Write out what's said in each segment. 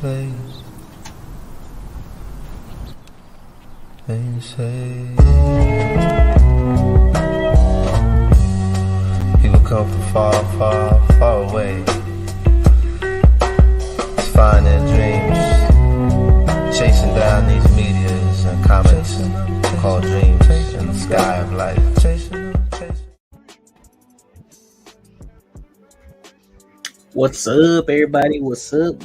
place. And you say people come from far, far, far away to find their dreams, chasing down these meteors and comets called dreams in the sky of life. What's up, everybody? What's up?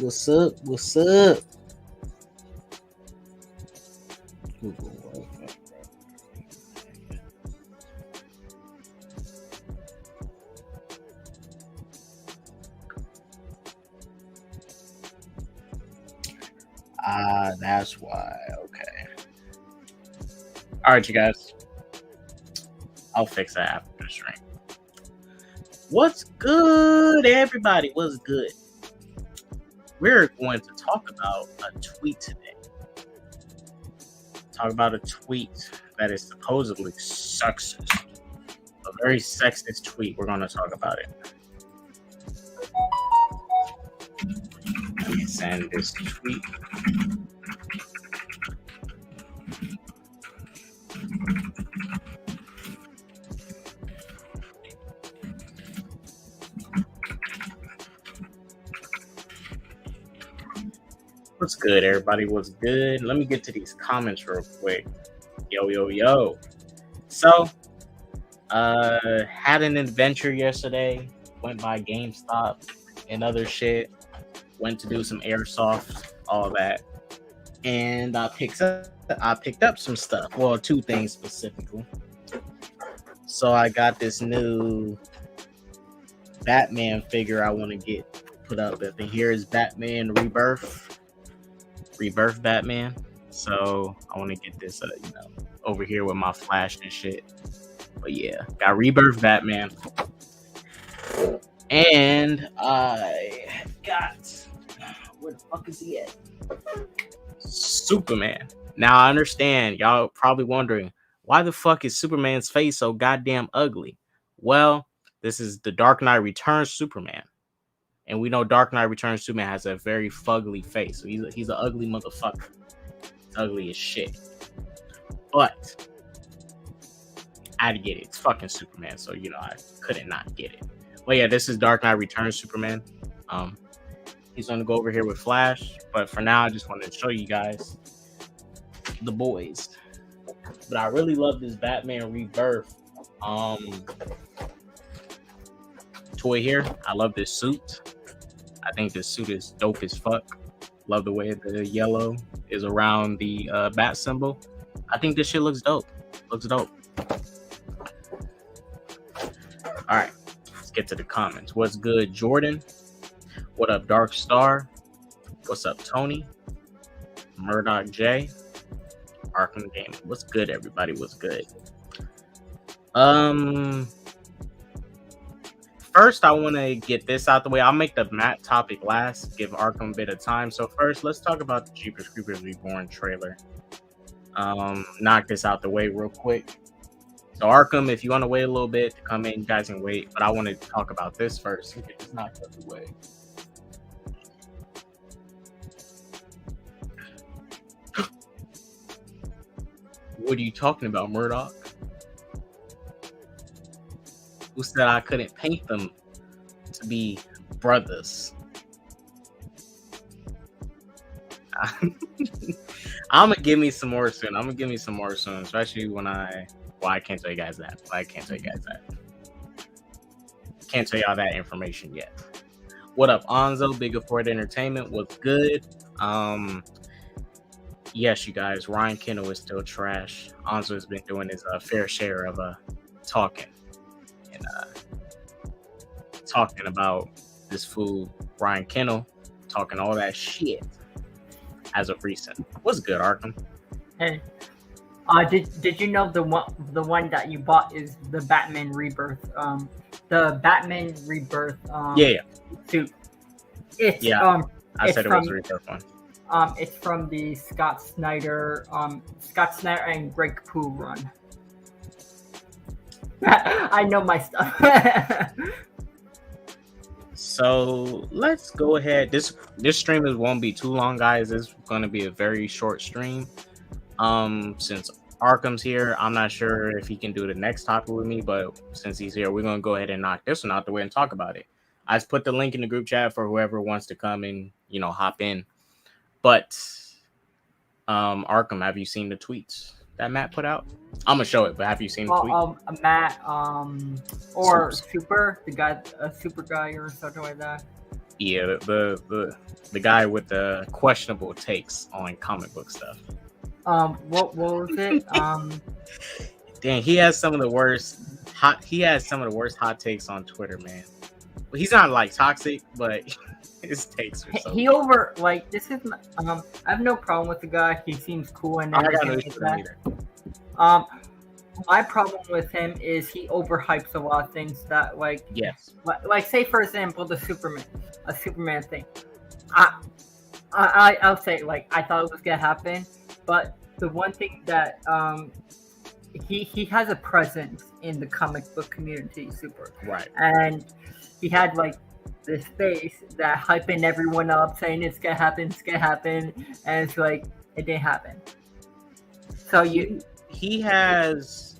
That's why. Okay. All right, you guys. I'll fix that after the stream. What's good, everybody? What's good? We're going to talk about a tweet today. Talk about a tweet that is supposedly sexist. A very sexist tweet. We're going to talk about it. Let me send this tweet. What's good, everybody? What's good? Let me get to these comments real quick. Yo. So, had an adventure yesterday. Went by GameStop and other shit. Went to do some airsoft, all that. And I picked up some stuff. Well, two things specifically. So I got this new Batman figure I want to get put up. And here is Batman Rebirth Batman. So I want to get this over here with my flash and shit. But yeah, got Rebirth Batman. And I got, where the fuck is he at? Superman. Now I understand y'all probably wondering, why the fuck is Superman's face so goddamn ugly? Well, this is the Dark Knight Returns Superman. And we know Dark Knight Returns Superman has a very fugly face. So he's an ugly motherfucker. He's ugly as shit. But I had to get it. It's fucking Superman. So, I couldn't not get it. But yeah, this is Dark Knight Returns Superman. He's going to go over here with Flash. But for now, I just wanted to show you guys the boys. But I really love this Batman Rebirth toy here. I love this suit. I think this suit is dope as fuck. Love the way the yellow is around the bat symbol. I think this shit looks dope. All right, let's get to the comments. What's good, Jordan? What up, Dark Star? What's up, Tony? Murdoch J. Arkham Gaming. What's good, everybody? What's good? First, I want to get this out the way. I'll make the Matt topic last, give Arkham a bit of time. So first, let's talk about the Jeepers Creepers Reborn trailer. Knock this out the way real quick. So Arkham, if you want to wait a little bit to come in, you guys can wait. But I want to talk about this first. Get this knocked out the way. What are you talking about, Murdoch? Who said I couldn't paint them to be brothers? I'm gonna give me some more soon. Especially when I can't tell you guys that. Can't tell y'all that information yet. What up, Onzo? Big Afford Entertainment. What's good? Yes, you guys. Ryan Kinel is still trash. Onzo has been doing his fair share of talking. And talking about this fool Ryan Kinel, talking all that shit as of recent. What's good, Arkham? Hey, did you know the one that you bought is the Batman Rebirth? The Batman Rebirth suit. It's I said it was a Rebirth one. It's from the Scott Snyder and Greg Capullo run. I know my stuff. So let's go ahead. This stream won't be too long, guys. It's going to be a very short stream. Since Arkham's here, I'm not sure if he can do the next topic with me, but since he's here, we're going to go ahead and knock this one out the way and talk about it. I just put the link in the group chat for whoever wants to come and, you know, hop in. But Arkham, have you seen the tweets that Matt put out? I'm gonna show it, but have you seen the tweet? Matt, or Super, the guy, a Super guy or something like that. Yeah, the guy with the questionable takes on comic book stuff. What was it? Dang, he has some of the worst hot takes on Twitter, man. He's not like toxic, but his takes are so. He over like this is. I have no problem with the guy. He seems cool and everything like that. My problem with him is he overhypes a lot of things that like. Yes. Like say for example the Superman thing. I'll say like I thought it was gonna happen, but the one thing that he has a presence in the comic book community, Super. Right. And he had like this face that hyping everyone up, saying it's gonna happen, and it's like it didn't happen. So he has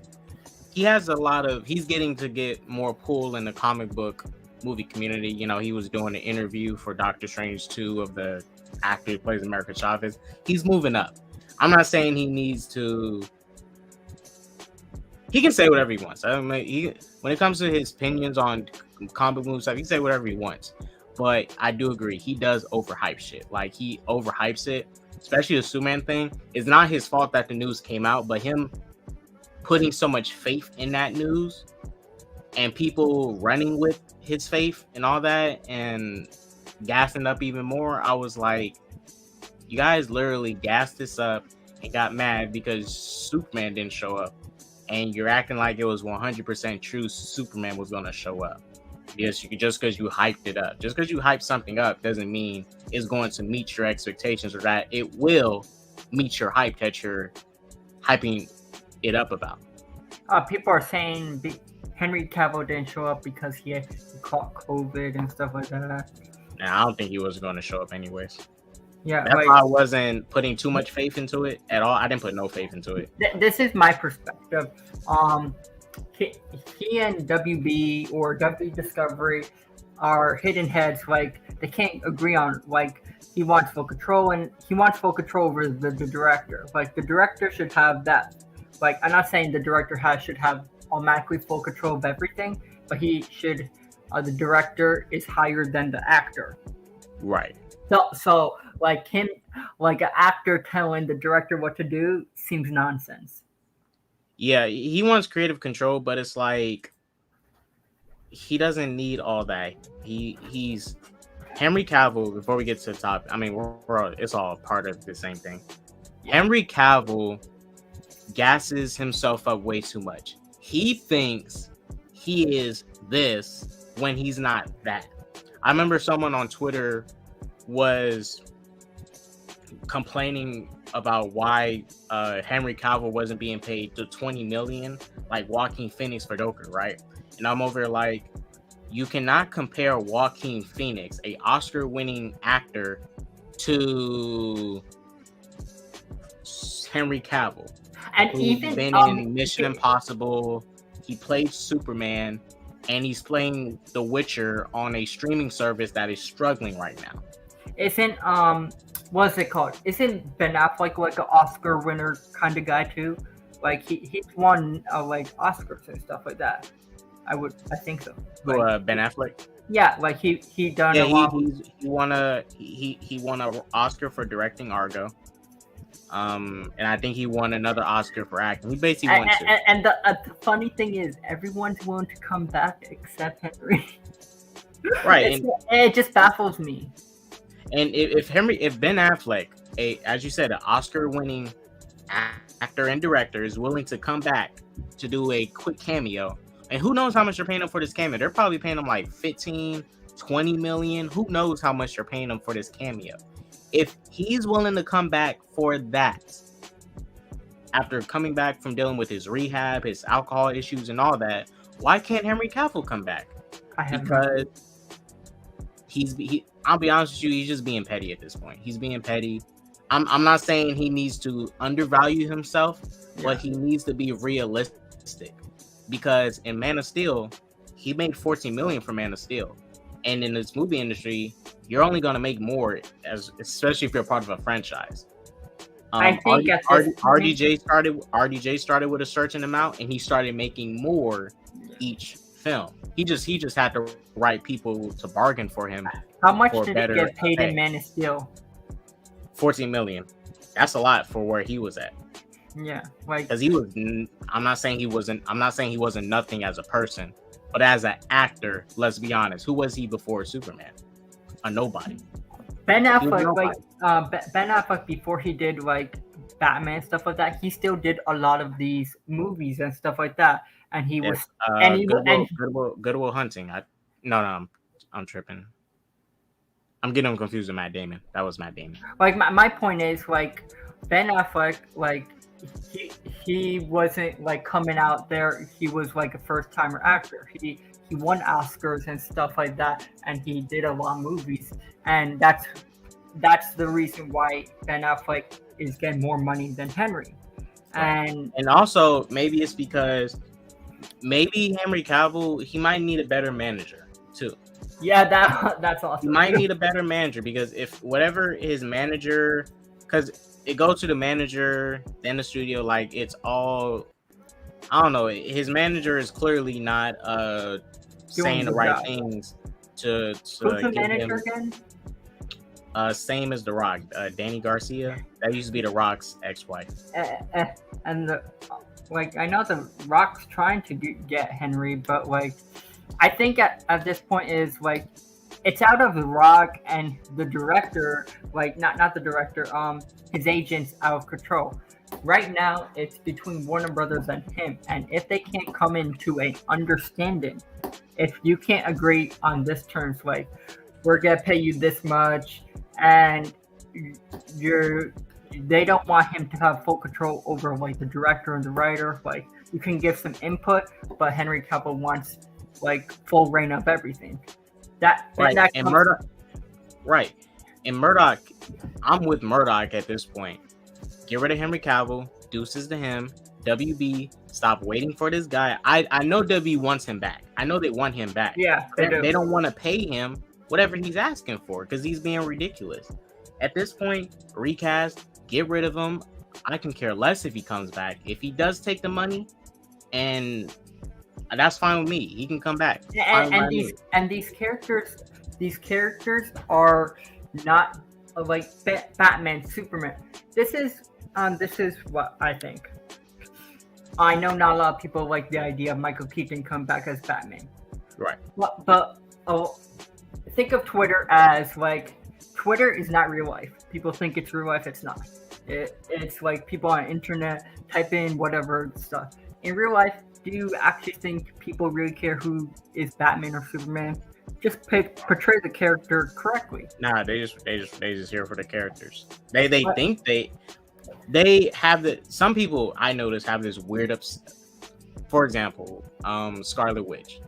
a lot of he's getting to get more pull in the comic book movie community. You know, he was doing an interview for Doctor Strange 2 of the actor who plays America Chavez. He's moving up. I'm not saying he needs to. He can say whatever he wants. I mean, when it comes to his opinions on comic book stuff, he can say whatever he wants. But I do agree, he does overhype shit. Like he overhypes it, especially the Superman thing. It's not his fault that the news came out, but him putting so much faith in that news and people running with his faith and all that and gassing up even more. I was like, you guys literally gassed this up and got mad because Superman didn't show up. And you're acting like it was 100% true Superman was going to show up. Yes, just because you hyped it up. Just because you hype something up doesn't mean it's going to meet your expectations or that it will meet your hype that you're hyping it up about. People are saying Henry Cavill didn't show up because he caught COVID and stuff like that. Now, I don't think he was going to show up anyways. Yeah, that's why I wasn't putting too much faith into it at all. I didn't put no faith into it. This is my perspective. He and WB or WB Discovery are hidden heads. Like they can't agree on. Like he wants full control, and he wants full control over the director. Like the director should have that. Like I'm not saying the director should have automatically full control of everything, but he should. The director is higher than the actor. Right. So like him, like an actor telling the director what to do seems nonsense. Yeah, he wants creative control, but it's like he doesn't need all that. He's Henry Cavill. Before we get to the top, I mean, it's all part of the same thing. Henry Cavill gasses himself up way too much. He thinks he is this when he's not that. I remember someone on Twitter was complaining about why Henry Cavill wasn't being paid the $20 million like Joaquin Phoenix for Joker, right? And I'm over like, you cannot compare Joaquin Phoenix, a Oscar-winning actor, to Henry Cavill, and who's even been in Mission Impossible. He played Superman, and he's playing The Witcher on a streaming service that is struggling right now. Isn't what's it called? Isn't Ben Affleck like an Oscar winner kind of guy too? Like he's won like Oscars and stuff like that. I think so. Like, Ben Affleck? Yeah, like he done a lot. He won an Oscar for directing Argo. And I think he won another Oscar for acting. He basically won two. And the funny thing is, everyone's willing to come back except Henry. Right. It just baffles me. And if Ben Affleck, as you said, an Oscar-winning actor and director, is willing to come back to do a quick cameo, and who knows how much they're paying him for this cameo? They're probably paying him like 15, 20 million. Who knows how much they're paying him for this cameo? If he's willing to come back for that, after coming back from dealing with his rehab, his alcohol issues, and all that, why can't Henry Cavill come back? I'll be honest with you, he's just being petty at this point. He's being petty. I'm not saying he needs to undervalue himself, but he needs to be realistic. Because in Man of Steel, he made 14 million for Man of Steel. And in this movie industry, you're only gonna make more, especially if you're part of a franchise. I think RDJ started with a certain amount, and he started making more each film. He just had the right people to bargain for him. How much did he get paid in Man of Steel? 14 million. That's a lot for where he was at. Yeah, like because he was. I'm not saying he wasn't nothing as a person, but as an actor, let's be honest. Who was he before Superman? A nobody. Ben Affleck, Ben Affleck, before he did like Batman stuff like that, he still did a lot of these movies and stuff like that. And he was Good Will Hunting. I'm tripping. I'm getting him confused with Matt Damon. That was Matt Damon. Like my point is like Ben Affleck, like he wasn't like coming out there. He was like a first timer actor. He won Oscars and stuff like that, and he did a lot of movies, and that's the reason why Ben Affleck is getting more money than Henry. And also maybe it's because maybe Henry Cavill, he might need a better manager too. Yeah, that's awesome. He might need a better manager because if whatever his manager, because it goes to the manager, then the studio, like it's all, I don't know. His manager is clearly not saying the right things to Who's the manager again? Same as The Rock, Danny Garcia. That used to be The Rock's ex-wife. And I know The Rock's trying to get Henry, but like I think at this point is like it's out of The Rock and the director, like not the director, his agent's out of control. Right now, it's between Warner Brothers and him, and if they can't come into an understanding, if you can't agree on this terms, like we're gonna pay you this much, and they don't want him to have full control over like the director and the writer. Like you can give some input, but Henry Cavill wants like full reign of everything. And Murdoch, I'm with Murdoch at this point. Get rid of Henry Cavill, deuces to him. WB, stop waiting for this guy. I know WB wants him back. I know they want him back. Yeah, they don't want to pay him whatever he's asking for because he's being ridiculous. At this point, recast, get rid of him. I can care less if he comes back. If he does take the money, and that's fine with me. He can come back. And these characters are not like Batman, Superman. This is what I think. I know not a lot of people like the idea of Michael Keaton come back as Batman. Right. But think of Twitter as like Twitter is not real life. People think it's real life. It's not. It's like people on the internet type in whatever stuff. In real life, do you actually think people really care who is Batman or Superman? Just portray the character correctly. Nah, they just here for the characters. They think they have some people I notice have this weird for example, Scarlet Witch.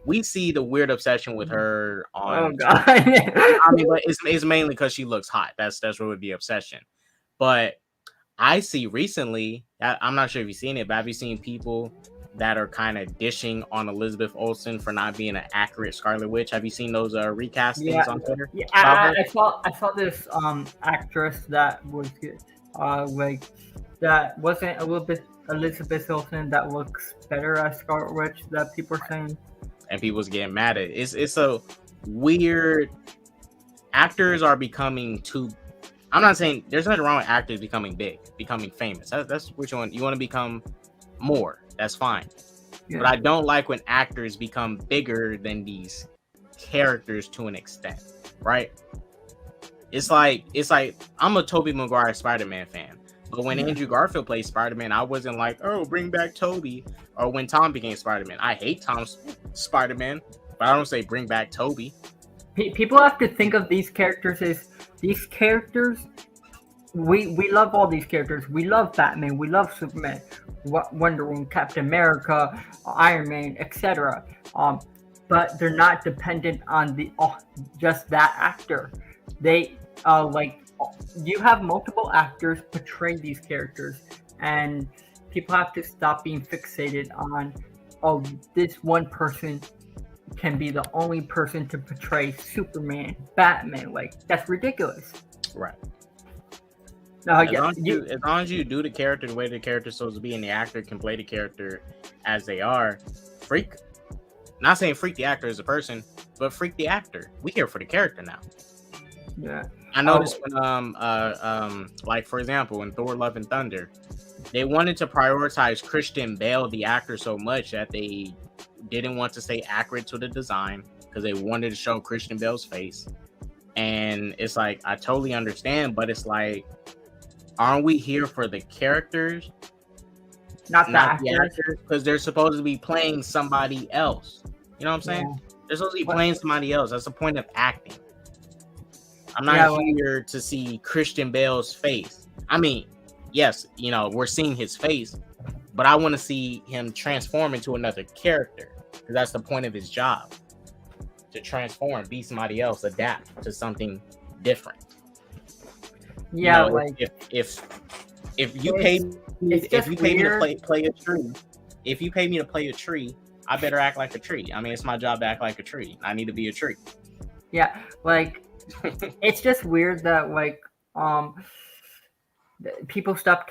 We see the weird obsession with her on. Oh God! I mean, but it's mainly because she looks hot. That's really the obsession. But I see recently, I'm not sure if you've seen it, but have you seen people that are kind of dishing on Elizabeth Olsen for not being an accurate Scarlet Witch? Have you seen those recastings on Twitter? Yeah, I saw this actress that was good. Like that wasn't Elizabeth Olsen that looks better as Scarlet Witch that people are saying. And people's getting mad at it. It's a weird. Actors are becoming too. I'm not saying there's nothing wrong with actors becoming big, becoming famous. That's what you want. You want to become more. That's fine. Yeah. But I don't like when actors become bigger than these characters to an extent, right? It's like I'm a Tobey Maguire Spider-Man fan. But when Andrew Garfield played Spider-Man, I wasn't like, oh, bring back Tobey. Or when Tom became Spider-Man. I hate Tom's Spider-Man, but I don't say bring back Tobey. People have to think of these characters as these characters. We love all these characters. We love Batman. We love Superman, Wonder Woman, Captain America, Iron Man, etc. but they're not dependent on the just that actor. They like you have multiple actors portray these characters, and people have to stop being fixated on this one person can be the only person to portray Superman, Batman. Like that's ridiculous. Right. No, As long as you do the character the way the character's supposed to be, and the actor can play the character as they are, freak. Not saying freak the actor as a person, but freak the actor. We here for the character now. Yeah. I noticed when like for example in Thor: Love and Thunder, they wanted to prioritize Christian Bale, the actor, so much that they didn't want to stay accurate to the design because they wanted to show Christian Bale's face. And it's like, I totally understand, but it's like, aren't we here for the characters, not the actors? Because they're supposed to be playing somebody else. You know what I'm saying? Yeah. They're supposed to be playing somebody else. That's the point of acting. I'm not here to see Christian Bale's face. I mean, yes, you know, we're seeing his face, but I want to see him transform into another character, because that's the point of his job, to transform, be somebody else, adapt to something different. Yeah, you know, like if you pay me to play a tree, if you pay me to play a tree, I better act like a tree. I mean, it's my job to act like a tree. I need to be a tree. Yeah, like it's just weird that like people start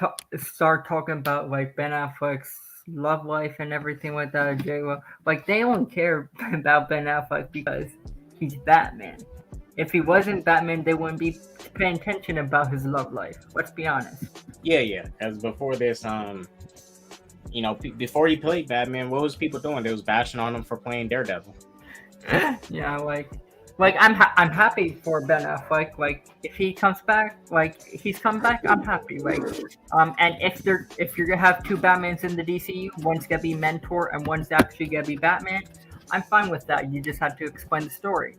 talking about like Ben Affleck's love life and everything like that. J-Lo, like they don't care about Ben Affleck because he's Batman. If he wasn't Batman, they wouldn't be paying attention about his love life. Let's be honest. Yeah. As before this, you know, before he played Batman, what was people doing? They was bashing on him for playing Daredevil. Yeah, like I'm happy for Ben Affleck. Like if he comes back, like he's come back, I'm happy. Like and if you're gonna have two Batmans in the DCU, one's gonna be Mentor and one's actually gonna be Batman, I'm fine with that. You just have to explain the story.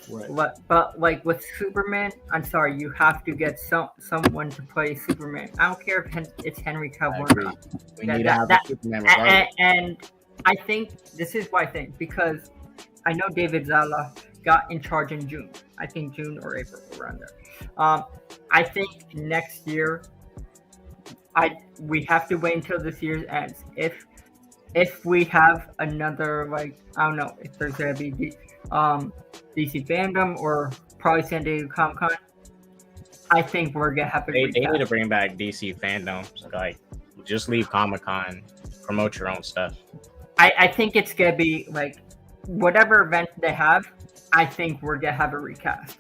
Right. But like with Superman, I'm sorry, you have to get someone to play Superman. I don't care if it's Henry Cavill or not. We need to have a Superman regardless. And I think this is why I think, because I know David Zala got in charge in June. I think June or April, around there. I think next year, we have to wait until this year ends. If we have another, like, I don't know if there's gonna be DC fandom or probably San Diego Comic-Con, I think we're gonna have to. They need to bring back DC fandom. Like, just leave Comic-Con, promote your own stuff. I think it's gonna be like whatever event they have. I think we're gonna have a recast,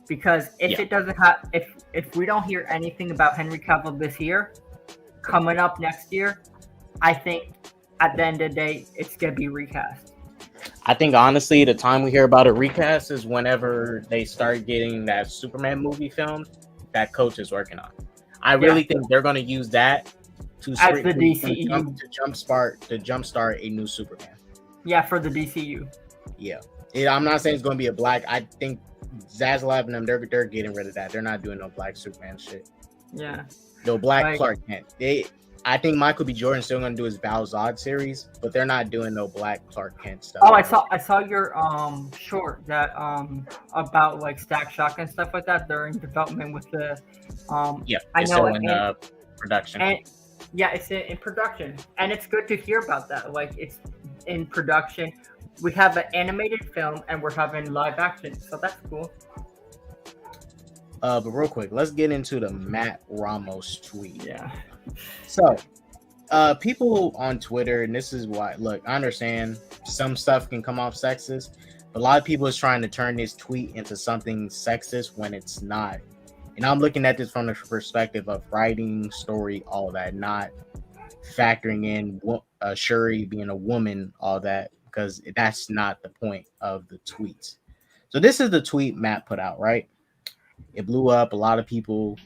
because if it doesn't have, if we don't hear anything about Henry Cavill this year, coming up next year, I think at the end of the day it's gonna be recast. I think honestly, the time we hear about a recast is whenever they start getting that Superman movie filmed that Coach is working on. I really think they're gonna use that to jumpstart a new Superman. Yeah, for the DCU. Yeah, I'm not saying it's going to be a black. I think Zaslav and them, they're getting rid of that. They're not doing no black Superman shit. Yeah. No black Clark Kent. I think Michael B. Jordan's still going to do his Val-Zod series, but they're not doing no black Clark Kent stuff. Oh, I saw your short that about like Stack Shock and stuff like that. They're in development with the it's still in production. And it's in production, and it's good to hear about that. Like it's in production. We have an animated film and we're having live action, so that's cool. But real quick, let's get into the Matt Ramos tweet. Yeah. So, people on Twitter, and this is why, look, I understand some stuff can come off sexist, but a lot of people is trying to turn this tweet into something sexist when it's not. And I'm looking at this from the perspective of writing, story, all that, not factoring in Shuri being a woman, all that, because that's not the point of the tweets. So this is the tweet Matt put out, right? It blew up. A lot of people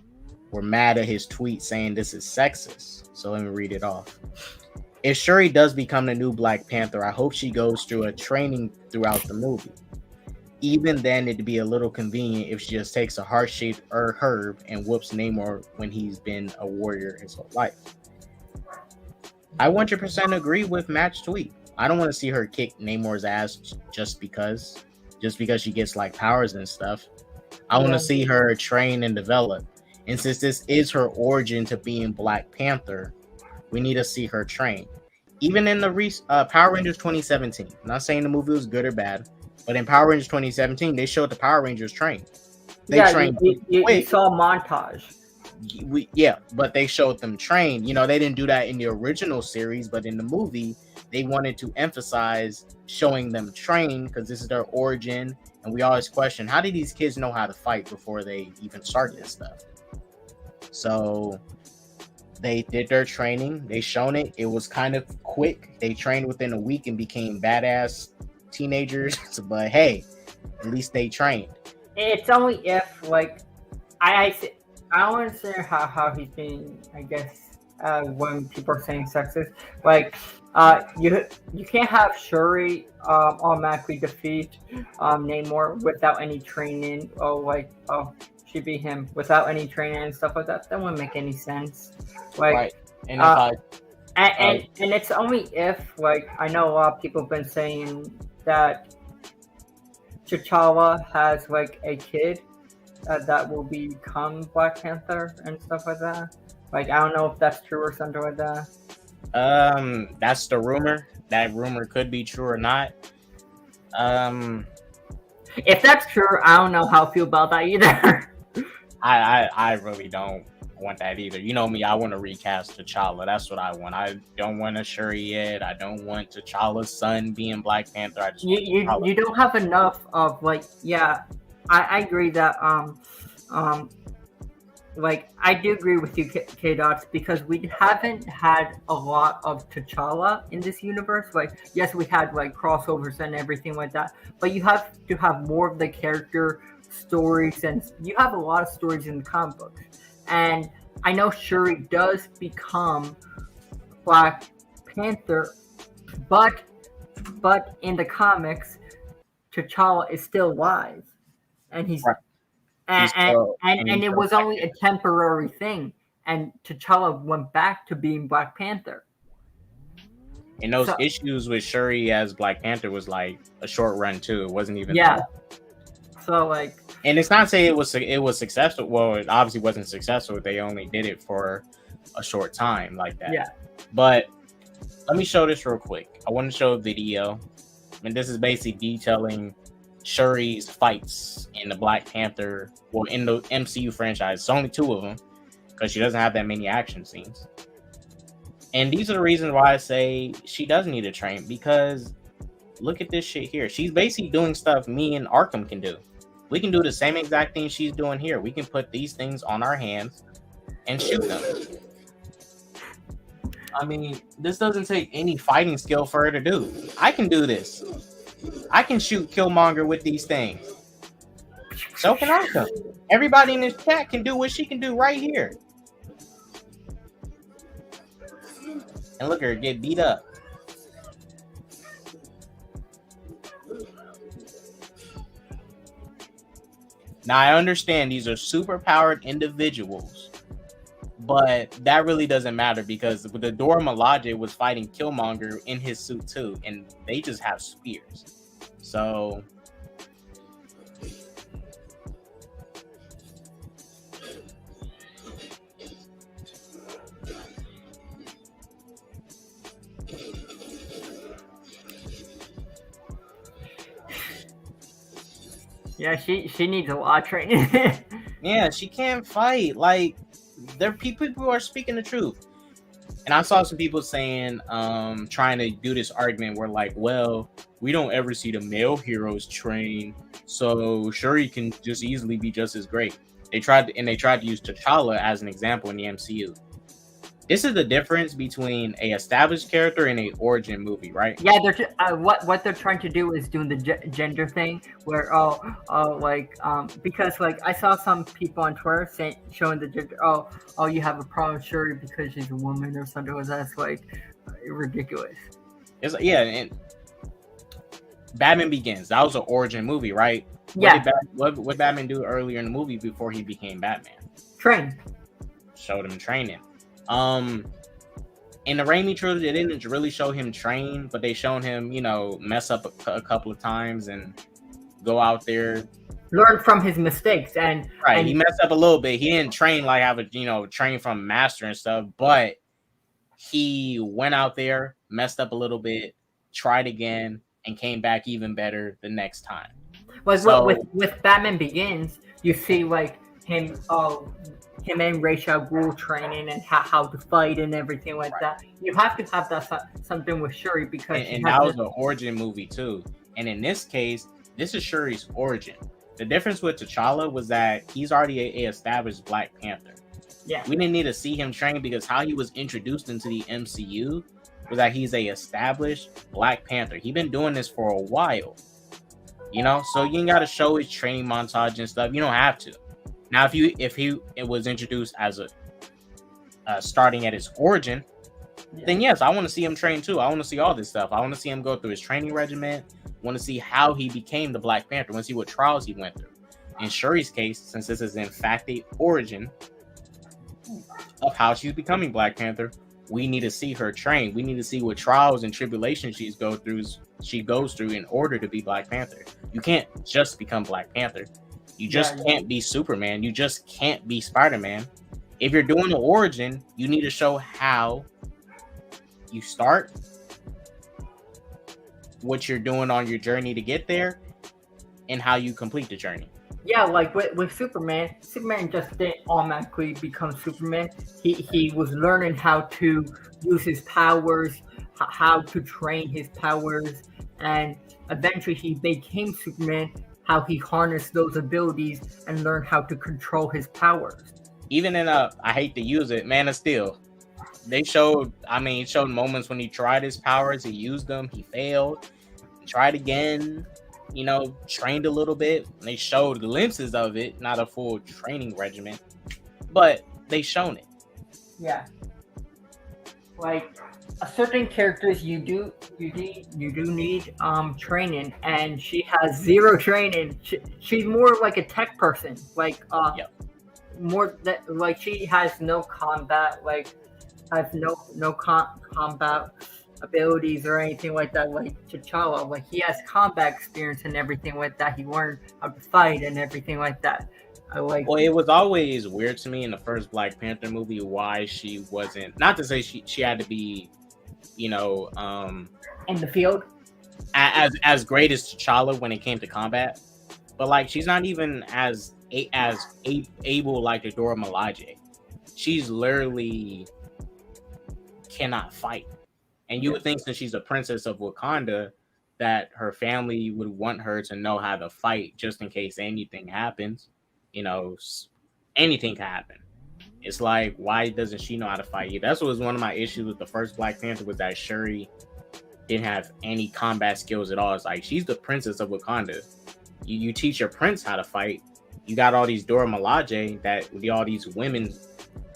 were mad at his tweet saying this is sexist. So let me read it off. If Shuri does become the new Black Panther, I hope she goes through a training throughout the movie. Even then, it'd be a little convenient if she just takes a heart-shaped herb and whoops Namor when he's been a warrior his whole life. I 100% agree with Matt's tweet. I don't want to see her kick Namor's ass just because she gets like powers and stuff. I want to see her train and develop. And since this is her origin to being Black Panther, we need to see her train. Even in the Power Rangers 2017, I'm not saying the movie was good or bad, but in Power Rangers 2017, they showed the Power Rangers train. They trained. You saw a montage. But they showed them train. You know, they didn't do that in the original series, but in the movie, they wanted to emphasize showing them train because this is their origin. And we always question, how did these kids know how to fight before they even start this stuff? So they did their training. They shown it. It was kind of quick. They trained within a week and became badass teenagers. But hey, at least they trained. It's only if, like, I don't understand how he's being, I guess, when people are saying sexist. Like, you can't have Shuri automatically defeat Namor without any training. She beat him without any training and stuff like that. That wouldn't make any sense. Like, right. And and it's only if, like, I know a lot of people have been saying that T'Challa has like a kid that will become Black Panther and stuff like that. Like, I don't know if that's true or something like that. That's the rumor. That rumor could be true or not. If that's true, I don't know how I feel about that either. I really don't want that either. You know me, I want to recast T'Challa. That's what I want. I don't want a Shuri yet. I don't want T'Challa's son being Black Panther. I just you don't have enough of, like, I agree that like, I do agree with you, K-Dots, because we haven't had a lot of T'Challa in this universe. Like, yes, we had like crossovers and everything like that, but you have to have more of the character stories, and you have a lot of stories in the comic books. And I know Shuri does become Black Panther, but in the comics, T'Challa is still alive, and he's right. And it was only a temporary thing, and T'Challa went back to being Black Panther. And those issues with Shuri as Black Panther was like a short run too. It wasn't even So, like, and it's not saying it was successful. Well, it obviously wasn't successful. They only did it for a short time like that. Yeah. But let me show this real quick. I want to show a video, and this is basically detailing Shuri's fights in the Black Panther, well, in the MCU franchise. It's only 2 of them because she doesn't have that many action scenes. And these are the reasons why I say she does need to train, because look at this shit here. She's basically doing stuff me and Arkham can do. We can do the same exact thing she's doing here. We can put these things on our hands and shoot them. I mean, this doesn't take any fighting skill for her to do. I can do this. I can shoot Killmonger with these things. So can Arkham. Everybody in this chat can do what she can do right here. And look at her get beat up. Now, I understand these are super powered individuals, but that really doesn't matter because the Dora Milaje was fighting Killmonger in his suit too, and they just have spears. So yeah, she needs a lot of training. yeah, she can't fight. Like, there are people who are speaking the truth. And I saw some people saying, trying to do this argument where, like, well, we don't ever see the male heroes train, so Shuri can just easily be just as great. They tried to use T'Challa as an example in the MCU. This is the difference between a established character and a origin movie, right? Yeah, what they're trying to do is doing the gender thing, where because like I saw some people on Twitter showing the gender. Oh, you have a problem with Shuri because she's a woman or something like that. That's like ridiculous. And Batman Begins. That was an origin movie, right? Yeah. What did Batman do earlier in the movie before he became Batman? Train. Showed him training. In the Raimi trilogy, they didn't really show him train, but they shown him, mess up a couple of times and go out there. Learn from his mistakes Right, he messed up a little bit. He didn't train like have a train from master and stuff, but he went out there, messed up a little bit, tried again, and came back even better the next time. Like with Batman Begins, you see like him and Ra's al Ghul training and how to fight and everything like that. You have to have that something with Shuri because and that was an origin movie too. And in this case, this is Shuri's origin. The difference with T'Challa was that he's already a established Black Panther. Yeah, we didn't need to see him train because how he was introduced into the MCU was that he's a established Black Panther. He's been doing this for a while, so you ain't got to show his training montage and stuff. You don't have to. Now, if he was introduced as a starting at his origin, then yes, I want to see him train too. I want to see all this stuff. I want to see him go through his training regimen. I want to see how he became the Black Panther. I want to see what trials he went through. In Shuri's case, since this is in fact the origin of how she's becoming Black Panther, we need to see her train. We need to see what trials and tribulations she goes through in order to be Black Panther. You can't just become Black Panther. You just can't be Superman. You just can't be Spider-Man. If you're doing an origin, you need to show how you start, what you're doing on your journey to get there, and how you complete the journey. Yeah, like with Superman just didn't automatically become Superman. He was learning how to use his powers, how to train his powers, and eventually he became Superman, how he harnessed those abilities and learned how to control his powers. Even in I hate to use it, Man of Steel, they showed moments when he tried his powers, he used them, he failed, tried again, trained a little bit. They showed glimpses of it, not a full training regimen, but they shown it. Yeah, like certain characters you do need training, and she has zero training. She's more like a tech person, more that like she has no combat, has no combat abilities or anything like that, like T'Challa. Like he has combat experience and everything like that. He learned how to fight and everything like that. Well, it was always weird to me in the first Black Panther movie why she wasn't, not to say she had to be, in the field as great as T'Challa when it came to combat, but like she's not even as able like the Dora Milaje. She's literally cannot fight. And you would think since she's a princess of Wakanda that her family would want her to know how to fight just in case anything happens. Anything can happen. It's like, why doesn't she know how to fight? That's what was one of my issues with the first Black Panther, was that Shuri didn't have any combat skills at all. It's like, she's the princess of Wakanda. You teach your prince how to fight. You got all these Dora Milaje, all these women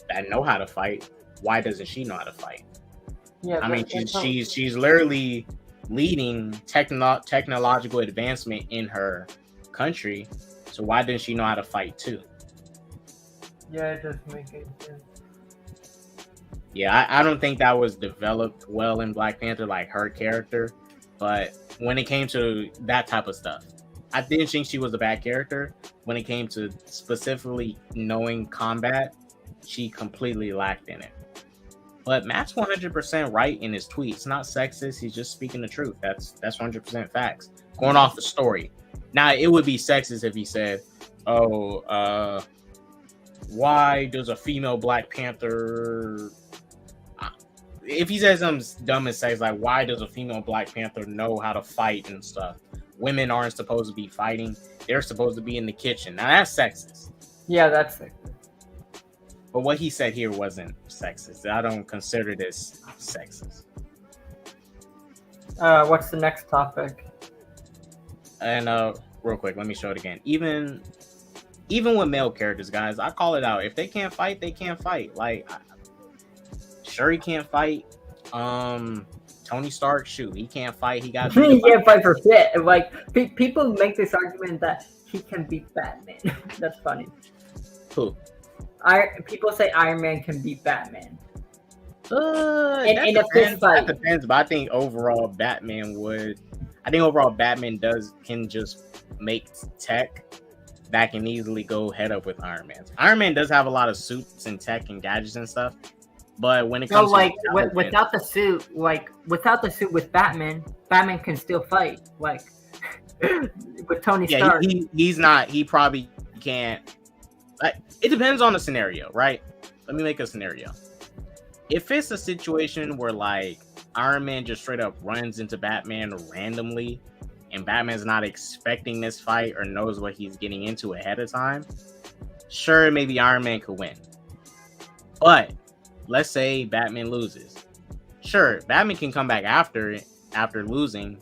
that know how to fight. Why doesn't she know how to fight? Yeah, she's literally leading technological advancement in her country. So why didn't she know how to fight too? Yeah, it doesn't make any sense. Yeah, I don't think that was developed well in Black Panther, like her character. But when it came to that type of stuff, I didn't think she was a bad character. When it came to specifically knowing combat, she completely lacked in it. But Matt's 100% right in his tweet. It's not sexist. He's just speaking the truth. That's 100% facts. Going off the story. Now, it would be sexist if he said, why does a female Black Panther... If he says something dumb and says, like, why does a female Black Panther know how to fight and stuff? Women aren't supposed to be fighting. They're supposed to be in the kitchen. Now, that's sexist. Yeah, that's sexist. But what he said here wasn't sexist. I don't consider this sexist. What's the next topic? And real quick, let me show it again. Even with male characters, guys, I call it out. If they can't fight, they can't fight. Like, Shuri can't fight. Tony Stark, shoot, he can't fight. He got. He can't fight for shit. Like, people make this argument that he can beat Batman. That's funny. Who? People say Iron Man can beat Batman. in a fist fight. That depends, but I think overall Batman can just make tech that can easily go head up with Iron Man. Iron Man does have a lot of suits and tech and gadgets and stuff, but when it comes without the suit with Batman can still fight like with Tony Stark. He probably can't. It depends on the scenario, right? Let me make a scenario. If it's a situation where like Iron Man just straight up runs into Batman randomly and Batman's not expecting this fight or knows what he's getting into ahead of time, sure, maybe Iron Man could win. But let's say Batman loses. Sure, Batman can come back after losing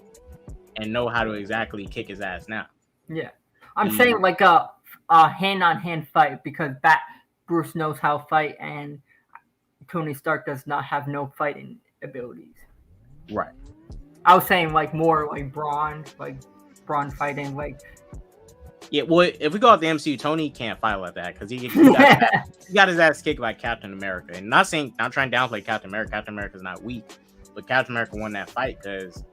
and know how to exactly kick his ass now. Yeah. I'm saying like a hand-on-hand fight because Bruce knows how to fight and Tony Stark does not have no fighting abilities. Right. I was saying like more like Braun fighting like. Yeah, well, if we go off the MCU, Tony can't fight like that because he got his ass kicked by Captain America. And not trying to downplay Captain America. Captain America's not weak, but Captain America won that fight because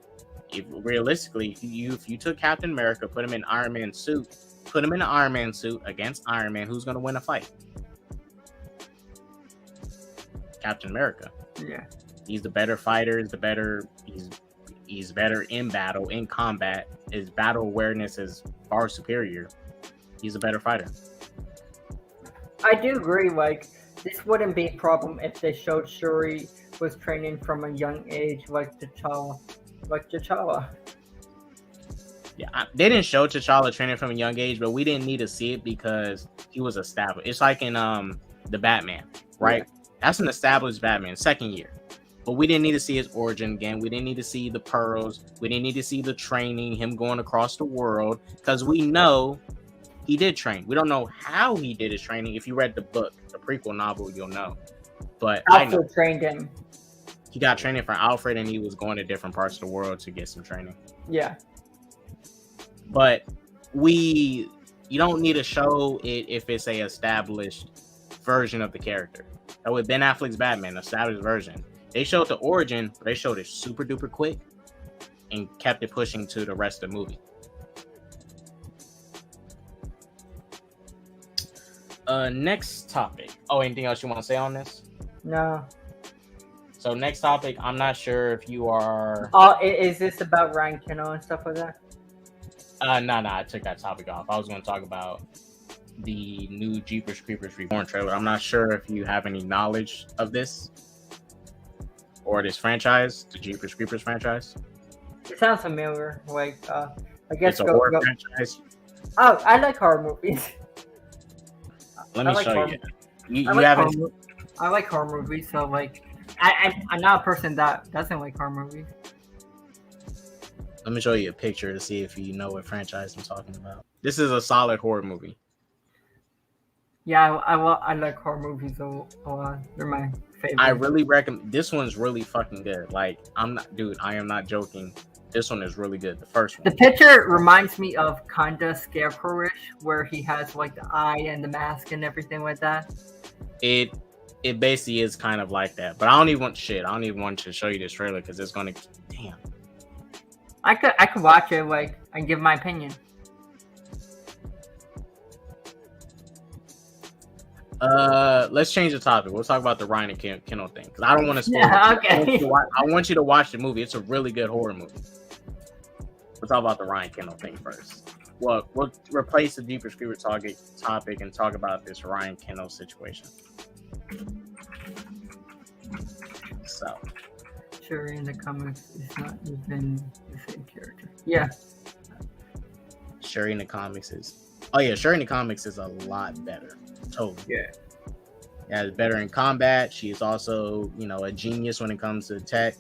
realistically, if you took Captain America, put him in an Iron Man suit against Iron Man, who's gonna win a fight? Captain America. Yeah. He's the better fighter. He's better in battle, in combat. His battle awareness is far superior. He's a better fighter. I do agree. Like, this wouldn't be a problem if they showed Shuri was training from a young age, like T'Challa. Yeah, they didn't show T'Challa training from a young age, but we didn't need to see it because he was established. It's like in the Batman, right? Yeah. That's an established Batman, second year. But we didn't need to see his origin again. We didn't need to see the pearls. We didn't need to see the training, him going across the world, because we know he did train. We don't know how he did his training. If you read the book, the prequel novel, you'll know. But Alfred trained him. He got training from Alfred, and he was going to different parts of the world to get some training. Yeah. But you don't need to show it if it's a established version of the character. So with Ben Affleck's Batman, established version, they showed the origin, but they showed it super duper quick and kept it pushing to the rest of the movie. Next topic. Oh, anything else you want to say on this? No. So next topic, I'm not sure if you are. Oh, is this about Ryan Kinel and stuff like that? No, I took that topic off. I was going to talk about the new Jeepers Creepers Reborn trailer. I'm not sure if you have any knowledge of this or this franchise, the Jeepers Creepers franchise. It sounds familiar. Like, I guess it's a horror franchise. Oh, I like horror movies. Let me show you. You I haven't. I like horror movies, so like, I'm not a person that doesn't like horror movies. Let me show you a picture to see if you know what franchise I'm talking about. This is a solid horror movie. Yeah, I like horror movies a lot. They're my favorite. I really recommend. This one's really fucking good. Like, I am not joking. This one is really good. The first one. The picture reminds me of kinda Scarecrow-ish, where he has like the eye and the mask and everything like that. It basically is kind of like that. But I don't even want to show you this trailer because it's gonna. Damn. I could watch it like and give my opinion. Let's change the topic. We'll talk about the Ryan and Kinel thing because I don't want to spoil. Yeah, okay. I want you to watch the movie. It's a really good horror movie. We'll talk about the Ryan Kinel thing first. Well, we'll replace the Jeepers Creepers topic and talk about this Ryan Kinel situation. So, Shuri in the comics is not even the same character. Yeah. Shuri in the comics is. Oh yeah, Shuri in the comics is a lot better. Totally. Yeah. Yeah, better in combat. She's also, a genius when it comes to tech.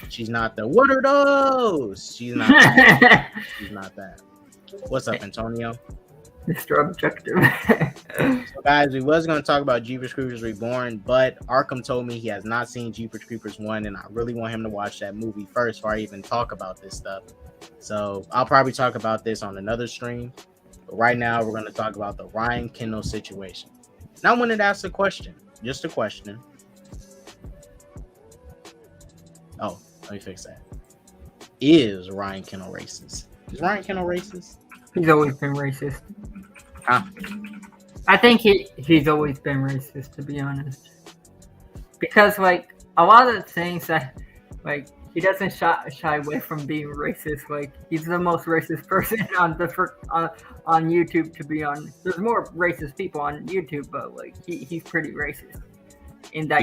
She's not the what are those? She's not that. She's not that. What's up, Antonio? Mr. Objective. So guys, we was going to talk about Jeepers Creepers Reborn, but Arkham told me he has not seen Jeepers Creepers 1, and I really want him to watch that movie first before I even talk about this stuff. So I'll probably talk about this on another stream. But right now, we're going to talk about the Ryan Kinel situation. Now I wanted to ask a question, just a question. Let me fix that. Is Ryan Kinel racist? Is Ryan Kinel racist? He's always been racist. Huh? I think he's always been racist, to be honest. Because like a lot of the things that like he doesn't shy away from being racist. Like he's the most racist person on YouTube. To be honest, there's more racist people on YouTube, but like he's pretty racist in that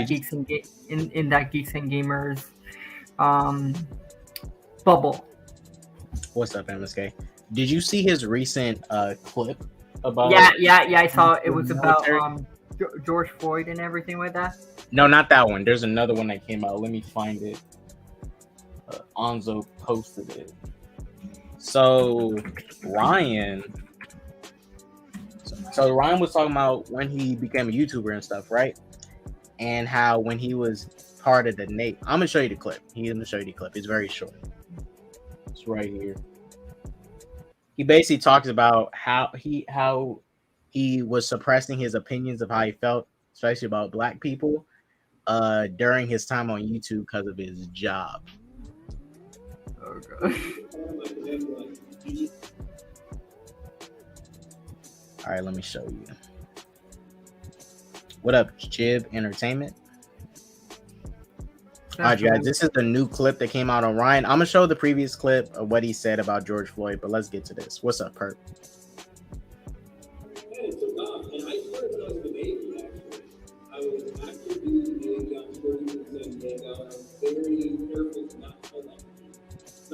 in that Geeks and Gamers bubble. What's up, MSK? Did you see his recent clip about? Yeah. I saw it was about George Floyd and everything like that. No, not that one. There's another one that came out. Let me find it. Onzo posted it. So Ryan was talking about when he became a YouTuber and stuff, right? And how when he was part of the Nate. I'm gonna show you the clip. It's very short. It's right here. He basically talks about how he was suppressing his opinions of how he felt, especially about black people, during his time on YouTube because of his job. Oh god. All right, let me show you. What up, Chib Entertainment? All right, guys, this is the new clip that came out on Ryan. I'm gonna show the previous clip of what he said about George Floyd, but let's get to this. What's up, Perk?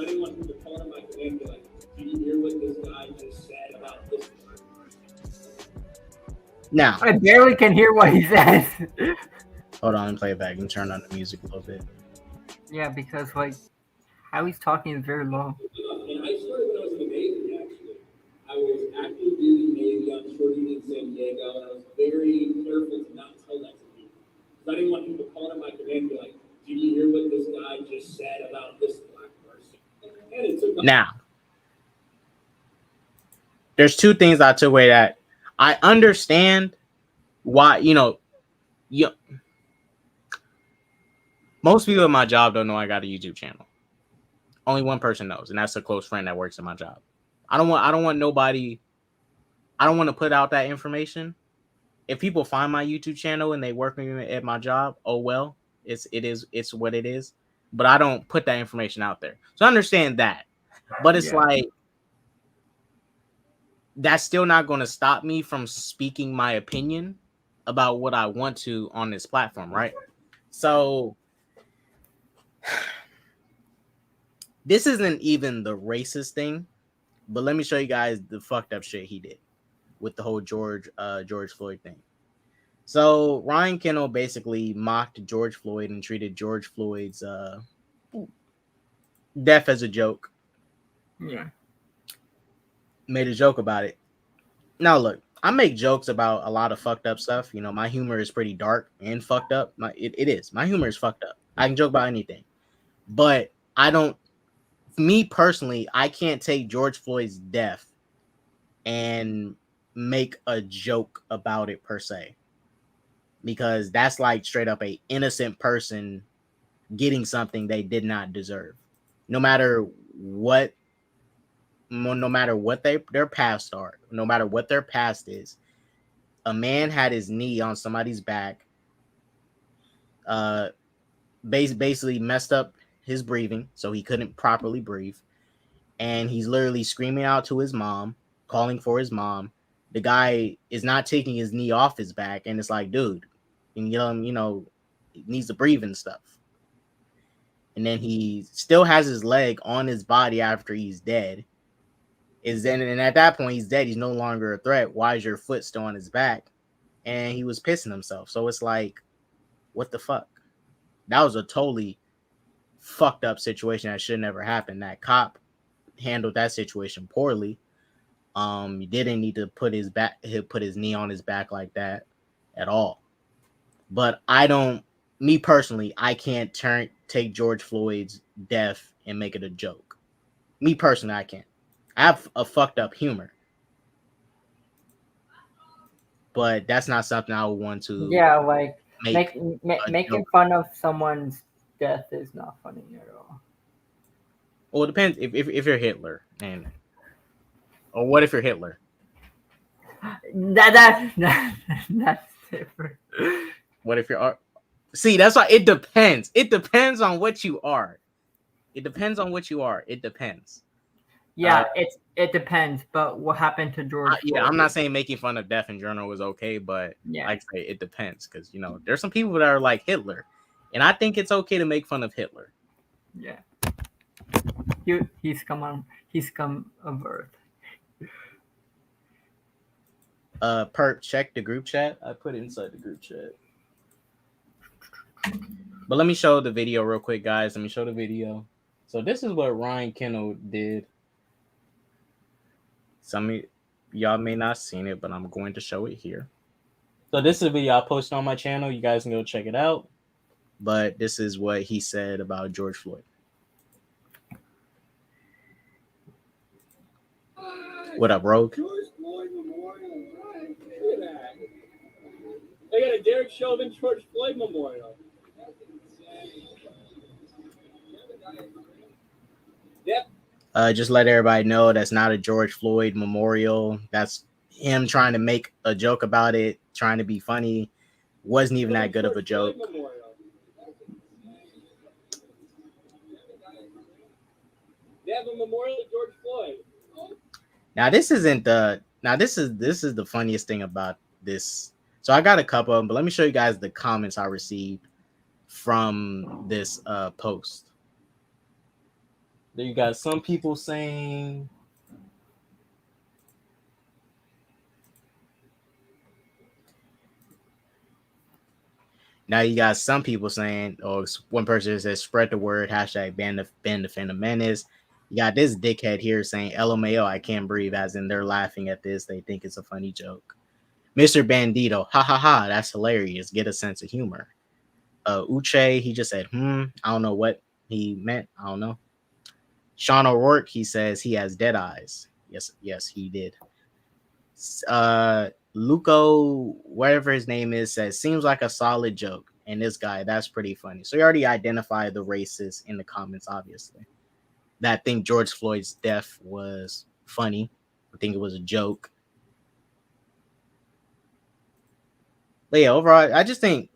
I didn't want him to call him like and be like, "Did you hear what this guy just said about this one?" Now, I barely can hear what he says. Hold on, play it back and turn on the music a little bit. Yeah, because like how he's talking is very low. And I started when I was in the Navy. Actually, I was active duty Navy on shorty in San Diego, and I was very careful to not tell that to people because I didn't want him to call him like and be like, "Did you hear what this guy just said about this black person?" Now, there's two things I took away that I understand why, most people at my job don't know I got a YouTube channel. Only one person knows, and that's a close friend that works at my job. I don't want nobody. I don't want to put out that information. If people find my YouTube channel and they work with me at my job, oh well, it's what it is. But I don't put that information out there. So I understand that. But it's like that's still not going to stop me from speaking my opinion about what I want to on this platform, right? So this isn't even the racist thing, but let me show you guys the fucked up shit he did with the whole George Floyd thing. So Ryan Kinel basically mocked George Floyd and treated George Floyd's death as a joke. Yeah. Made a joke about it. Now look, I make jokes about a lot of fucked up stuff. You know, my humor is pretty dark and fucked up. It is. My humor is fucked up. I can joke about anything. But me personally, I can't take George Floyd's death and make a joke about it per se. Because that's like straight up a innocent person getting something they did not deserve. No matter what their past are, no matter what their past is, a man had his knee on somebody's back, basically messed up his breathing, so he couldn't properly breathe, and he's literally screaming out to his mom, calling for his mom. The guy is not taking his knee off his back, and it's like, dude, and he needs to breathe and stuff. And then he still has his leg on his body after he's dead. And at that point, he's dead. He's no longer a threat. Why is your foot still on his back? And he was pissing himself. So it's like, what the fuck? That was a totally fucked up situation that should never happen. That cop handled that situation poorly. He didn't need to put his knee on his back like that at all. But me personally, I can't take George Floyd's death and make it a joke. Me personally, I can't. I have a fucked up humor, but that's not something I would want to. Yeah, like making fun of someone's death is not funny at all. Well, it depends if you're Hitler, or what if you're Hitler? That's different. What if you're? See, that's why it depends. It depends on what you are. It depends on what you are. It depends. Yeah, it depends. But what happened to George? Yeah, I'm not saying making fun of death in general is okay, but Yeah. like I say, it depends because there's some people that are like Hitler, and I think it's okay to make fun of Hitler. Yeah. He's come of Earth. Perp, check the group chat. I put it inside the group chat. But let me show the video real quick, guys. Let me show the video. So this is what Ryan Kinel did. Some of y'all may not have seen it, but I'm going to show it here. So this is a video I posted on my channel. You guys can go check it out. But this is what he said about George Floyd. What up, Rogue? George Floyd Memorial. Right. Look at that. They got a Derek Chauvin George Floyd Memorial. Yep. Just let everybody know that's not a George Floyd memorial. That's him trying to make a joke about it, trying to be funny. Wasn't even that good of a joke. They have a memorial to George Floyd. Now this isn't the. Now this is the funniest thing about this. So I got a couple of them, but let me show you guys the comments I received from this post. There you got some people saying, now you got some people saying, or one person says, spread the word, hashtag ban the Phantom Menace. You got this dickhead here saying, LMAO, I can't breathe, as in they're laughing at this. They think it's a funny joke. Mr. Bandito, ha ha ha, that's hilarious. Get a sense of humor. Uche, he just said, I don't know what he meant. I don't know. Sean O'Rourke, he says he has dead eyes. Yes, he did. Luco, whatever his name is, says, seems like a solid joke. And this guy, that's pretty funny. So you already identified the racist in the comments, obviously. That think George Floyd's death was funny. I think it was a joke. But yeah, overall, I just think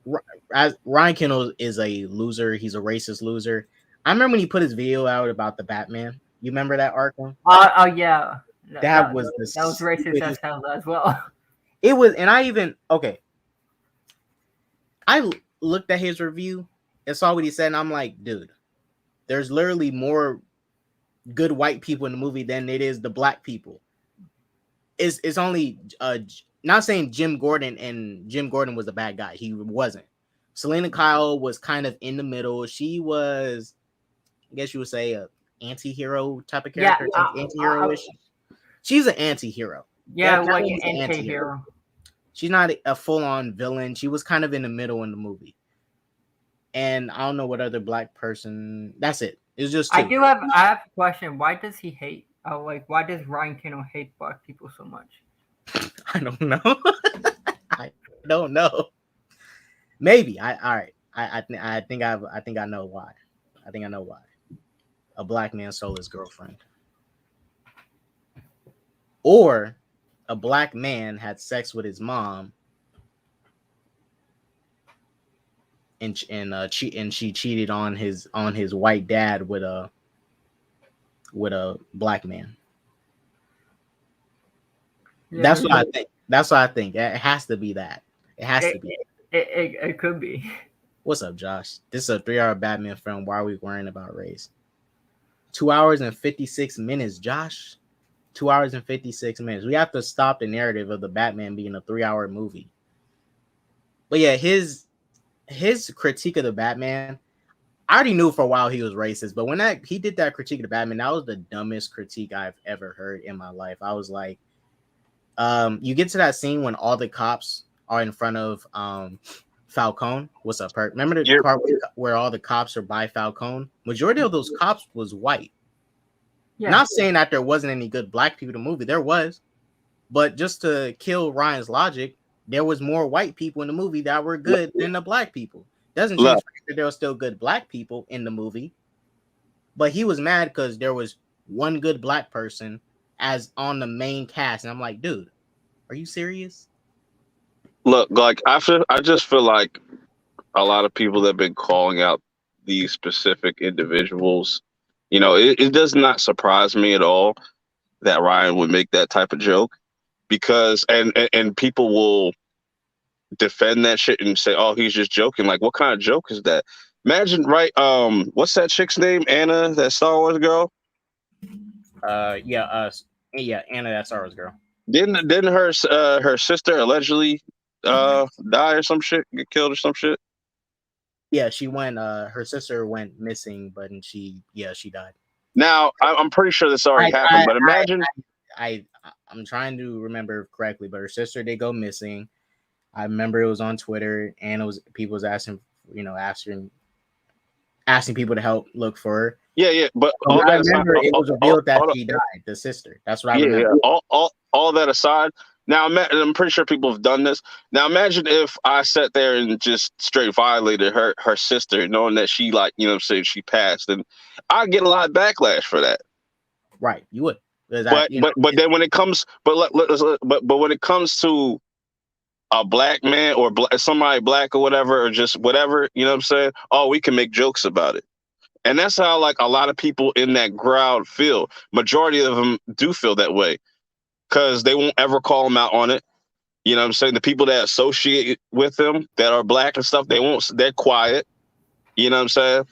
Ryan Kinel is a loser. He's a racist loser. I remember when he put his video out about the Batman. You remember that arc? Oh yeah. That was racist as hell as well. It was, and I looked at his review and saw what he said, and I'm like, dude, there's literally more good white people in the movie than it is the black people. It's only not saying Jim Gordon was a bad guy. He wasn't. Selena Kyle was kind of in the middle. She was, I guess you would say, a anti-hero type of character. Anti-hero-ish. She's an anti-hero. Yeah, like an anti-hero. She's not a full-on villain. She was kind of in the middle in the movie. And I don't know what other black person. That's it. It's just two. I have a question. Why does he hate? Why does Ryan Kinel hate black people so much? I don't know. I don't know. Maybe. I think I know why. I think I know why. A black man stole his girlfriend. Or a black man had sex with his mom and she cheated on his white dad with a black man. Yeah, that's what I think. That's what I think. It has to be that. It has to be. It could be. What's up, Josh? This is a 3-hour Batman film. Why are we worrying about race? 2 hours and 56 minutes, Josh. 2 hours and 56 minutes. We have to stop the narrative of the Batman being a 3-hour movie. But yeah, his critique of the Batman, I already knew for a while he was racist, but when he did that critique of the Batman, that was the dumbest critique I've ever heard in my life. I was like, you get to that scene when all the cops are in front of Falcone. What's up, Perk? Remember the part where all the cops are by Falcone? Majority of those cops was white. Yeah. Not saying that there wasn't any good black people in the movie. There was. But just to kill Ryan's logic, there was more white people in the movie that were good than the black people. Doesn't change the fact that there were still good black people in the movie. But he was mad because there was one good black person as on the main cast, and I'm like, dude, are you serious? Look, like I just feel like a lot of people that have been calling out these specific individuals. It does not surprise me at all that Ryan would make that type of joke because and people will defend that shit and say, "Oh, he's just joking." Like, what kind of joke is that? Imagine, right? What's that chick's name? Anna, that Star Wars girl. Yeah, Anna, that Star Wars girl. Didn't her sister allegedly die or some shit, get killed or some shit? Yeah, she went. Her sister went missing, but she died. Now I'm pretty sure this already happened, but imagine. I'm trying to remember correctly, but her sister did go missing. I remember it was on Twitter, and people was asking people to help look for her. Yeah, but I remember it was revealed that she died, the sister. That's what I remember. Yeah. All that aside, now I'm pretty sure people have done this. Now imagine if I sat there and just straight violated her sister, knowing that she she passed, and I get a lot of backlash for that. Right, you would. But then when it comes, but when it comes to a black man or somebody black or whatever, or just whatever, you know what I'm saying? Oh, we can make jokes about it. And that's how like a lot of people in that crowd feel. Majority of them do feel that way because they won't ever call them out on it. You know what I'm saying? The people that associate with them that are black and stuff, they're quiet. You know what I'm saying?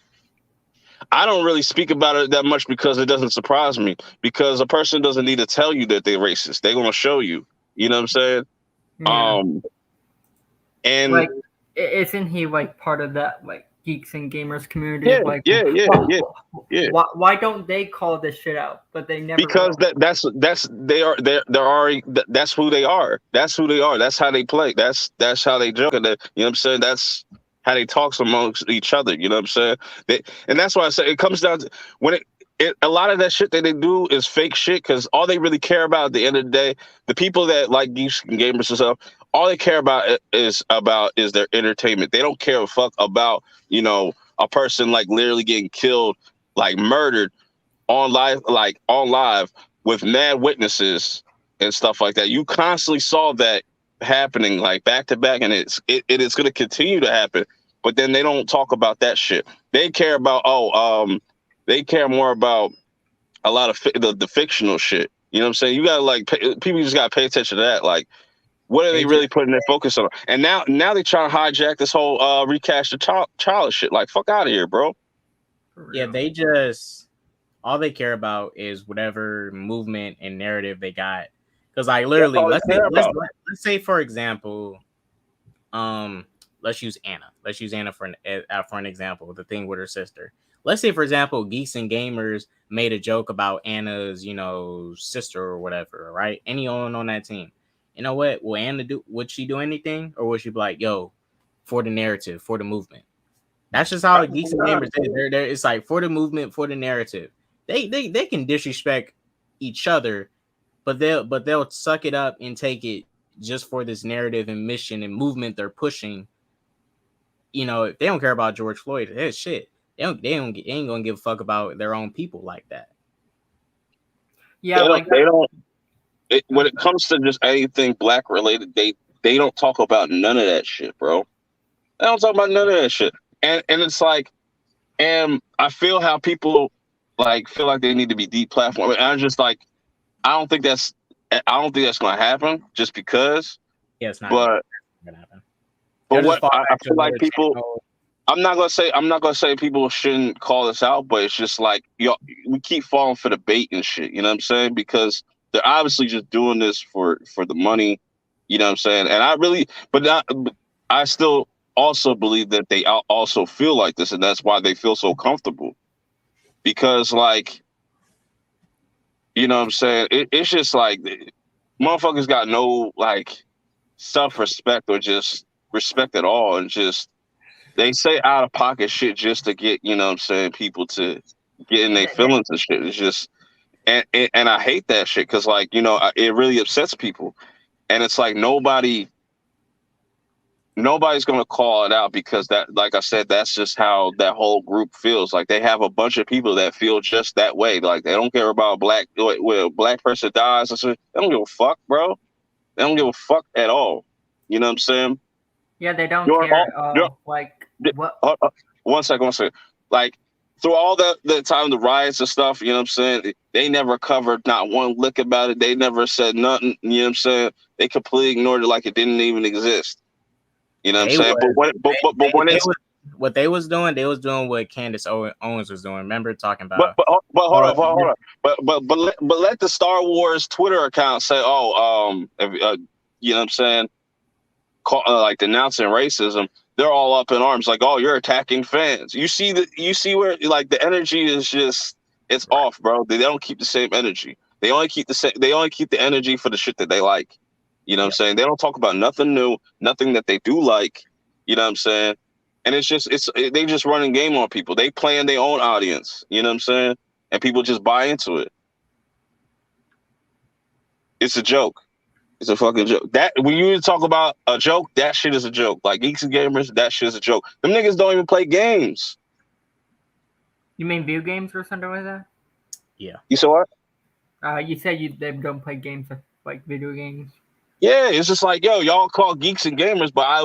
I don't really speak about it that much because it doesn't surprise me, because a person doesn't need to tell you that they're racist. They're going to show you. You know what I'm saying? Yeah. And like, isn't he like part of that like geeks and gamers community? Yeah. Why don't they call this shit out? But they never. Because that's who they are. That's who they are. That's how they play. That's how they joke. You know what I'm saying? That's how they talk amongst each other. You know what I'm saying? And that's why I say it comes down to when a lot of that shit that they do is fake shit, because all they really care about at the end of the day, the people that like geeks and gamers and stuff, all they care about is their entertainment. They don't care a fuck about, a person like literally getting killed, like murdered on live with mad witnesses and stuff like that. You constantly saw that happening like back to back, and it is going to continue to happen. But then they don't talk about that shit. They care about they care more about a lot of the fictional shit. You know what I'm saying? You gotta people just gotta pay attention to that. Like, what are they really putting their focus on? And now they trying to hijack this whole recast the child shit. Like, fuck out of here, bro. Yeah, all they care about is whatever movement and narrative they got. Because like literally, let's say for example, let's use Anna. Let's use Anna for an example. The thing with her sister. Let's say, for example, Geeks and Gamers made a joke about Anna's, sister or whatever, right? Anyone on that team. You know what? Will Anna do? Would she do anything, or would she be like, "Yo, for the narrative, for the movement"? That's just how Geeks and Gamers is. It's like for the movement, for the narrative. They can disrespect each other, but they'll suck it up and take it just for this narrative and mission and movement they're pushing. If they don't care about George Floyd, it's shit. They ain't gonna give a fuck about their own people like that. Yeah, when it comes to just anything black related, they don't talk about none of that shit, bro. They don't talk about none of that shit. And it's like, and I feel how people feel like they need to be deplatformed. And I'm just like, I don't think that's gonna happen just because. Yeah, it's not gonna happen. But what I feel like people. I'm not gonna say people shouldn't call this out, but it's just like, we keep falling for the bait and shit. You know what I'm saying? Because they're obviously just doing this for the money. You know what I'm saying? And I still also believe that they also feel like this, and that's why they feel so comfortable. Because you know what I'm saying? It's just like motherfuckers got no self-respect or just respect at all, and just. They say out of pocket shit just to get, you know what I'm saying, people to get in their feelings and shit. It's just, and I hate that shit because, it really upsets people. And it's like nobody nobody's gonna call it out because that, like I said, that's just how that whole group feels. Like they have a bunch of people that feel just that way. Like they don't care about when a black person dies. They don't give a fuck, bro. They don't give a fuck at all. You know what I'm saying? Yeah, they don't You're care. all, you're, Like what? one second. Like through all the time, the riots and stuff, you know what I'm saying? They never covered not one lick about it. They never said nothing. You know what I'm saying? They completely ignored it like it didn't even exist. You know what I'm saying? What they was doing what Candace Owens was doing. Remember talking about? But hold on. But let the Star Wars Twitter account say, you know what I'm saying? Like denouncing racism. They're all up in arms, like, oh, you're attacking fans. You see where like the energy is just it's off, bro. They don't keep the same energy. They only keep the energy for the shit that they like. You know what I'm saying? They don't talk about nothing new, nothing that they do like. You know what I'm saying? And they just running game on people. They playing their own audience. You know what I'm saying? And people just buy into it. It's a joke. It's a fucking joke. That when you talk about a joke, that shit is a joke. Like Geeks and Gamers, that shit is a joke. Them niggas don't even play games. You mean video games or something like that? Yeah. You saw what? You said they don't play games like video games. Yeah, it's just like, yo, y'all call Geeks and Gamers, but I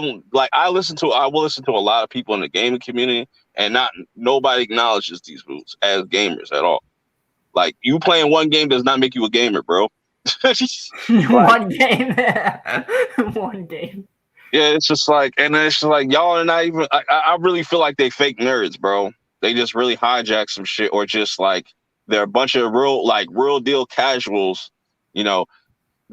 will listen to a lot of people in the gaming community, and nobody acknowledges these rules as gamers at all. Like you playing one game does not make you a gamer, bro. One game. One game. Yeah, it's just like, and it's just like y'all are not even. I really feel like they fake nerds, bro. They just really hijack some shit, or just like they're a bunch of real deal casuals. You know,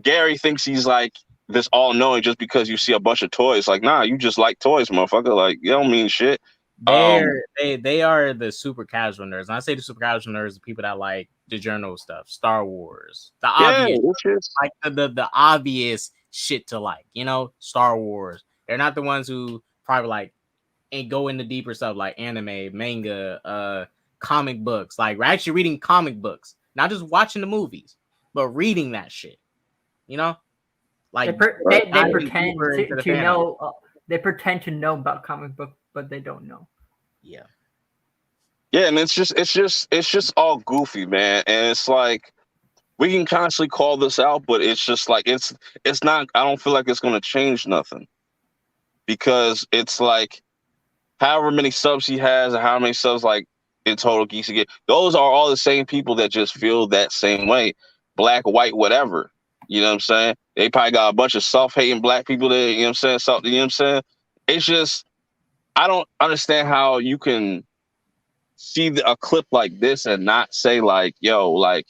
Gary thinks he's like this all knowing just because you see a bunch of toys. Like, nah, you just like toys, motherfucker. Like, you don't mean shit. They are the super casual nerds. And I say the super casual nerds, the people that like the journal stuff, Star Wars, the obvious, like the obvious shit to like, you know, Star Wars. They're not the ones who probably like and go into deeper stuff like anime, manga, comic books. Like we're actually reading comic books, not just watching the movies, but reading that shit. You know, like they pretend to know. They pretend to know about comic book, but they don't know. Yeah. Yeah, and it's just all goofy, man. And it's like we can constantly call this out, but it's just like it's not. I don't feel like it's going to change nothing because it's like however many subs he has and how many subs like in total Geeks get. Those are all the same people that just feel that same way, black, white, whatever. You know what I'm saying? They probably got a bunch of self-hating black people there. You know what I'm saying? So, you know what I'm saying? It's just I don't understand how you can see a clip like this and not say like, yo, like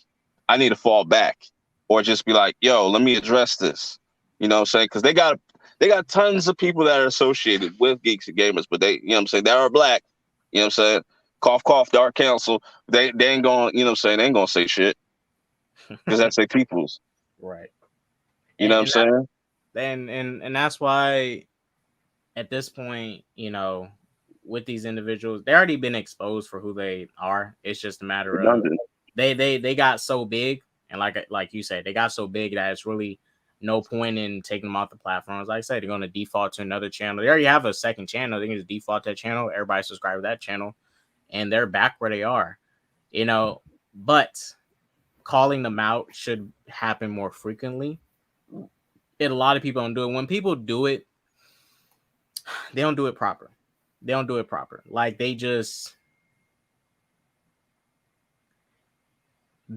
I need to fall back, or just be like, yo, let me address this. You know what I'm saying? Because they got tons of people that are associated with Geeks and Gamers, but they, you know what I'm saying, they are black. You know what I'm saying? Cough, cough, Dark Council. They ain't going, you know what I'm saying? They ain't going to say shit because that's their peoples. Right. You know what I'm saying? And that's why at this point, you know, with these individuals, they already been exposed for who they are. It's just a matter of they got so big, and like you said, they got so big that it's really no point in taking them off the platforms. Like I said, they're going to default to another channel. They already have a second channel. They can just default to that channel. Everybody subscribe to that channel, and they're back where they are. You know, but calling them out should happen more frequently. A lot of people don't do it. When people do it, they don't do it proper. They don't do it proper. Like they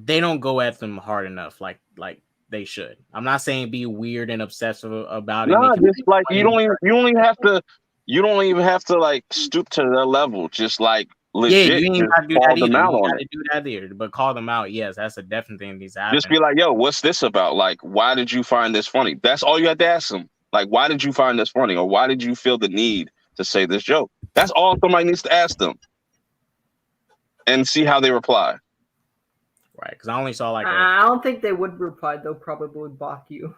don't go at them hard enough like they should. I'm not saying be weird and obsessive about it. No, just like you don't even have to like stoop to their level. Just like legit, yeah, you ain't got to do call that them either. out You on got to it. do that either, but call them out. Yes, that's a definite thing. These happen. Just be like, yo, what's this about? Like, why did you find this funny? That's all you have to ask them. Like, why did you find this funny, or why did you feel the need to say this joke? That's all somebody needs to ask them, and see how they reply. Right, because I only saw like I don't think they would reply. They'll probably block you.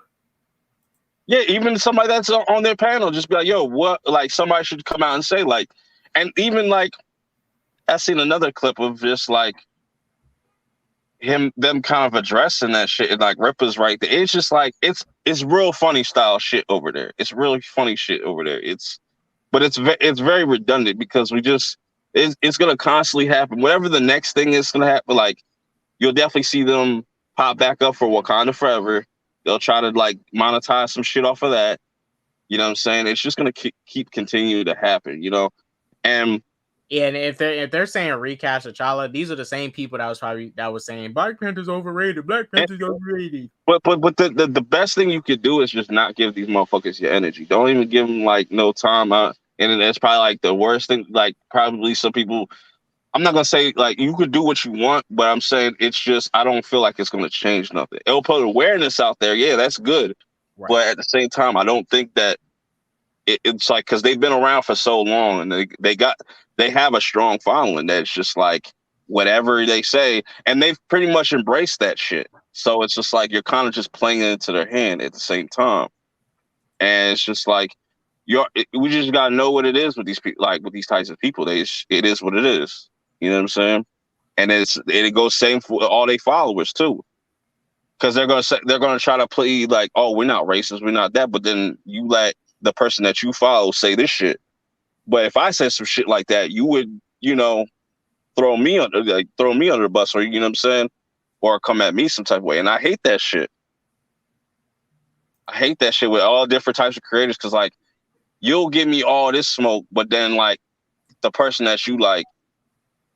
Yeah, even somebody that's on their panel, just be like, yo, what? Like, somebody should come out and say, like, and even like, I seen another clip of just like, them kind of addressing that shit, and like Ripper's right there. It's just like it's real funny style shit over there. It's really funny shit over there. But it's very redundant because it's gonna constantly happen. Whatever the next thing is gonna happen, like you'll definitely see them pop back up for Wakanda Forever. They'll try to like monetize some shit off of that. You know what I'm saying? It's just gonna keep continuing to happen. You know, and yeah, and if they're saying recast T'Challa, these are the same people that was saying Black Panther's overrated. Black Panther's overrated. But the best thing you could do is just not give these motherfuckers your energy. Don't even give them like no time out. And that's probably like the worst thing. Like probably some people. I'm not gonna say like you could do what you want, but I'm saying it's just I don't feel like it's gonna change nothing. It'll put awareness out there. Yeah, that's good. Right. But at the same time, I don't think that it's like because they've been around for so long and they have a strong following that's just like whatever they say, and they've pretty much embraced that shit. So it's just like you're kind of just playing it into their hand at the same time, and it's just like we just gotta know what it is with these people, like with these types of people. It is what it is. You know what I'm saying? And it goes same for all their followers too, because they're gonna try to play like, oh, we're not racist, we're not that, but then you let the person that you follow say this shit. But if I said some shit like that, you would, throw me under the bus, or you know what I'm saying, or come at me some type of way, and I hate that shit. I hate that shit with all different types of creators, because like you'll give me all this smoke, but then like the person that you like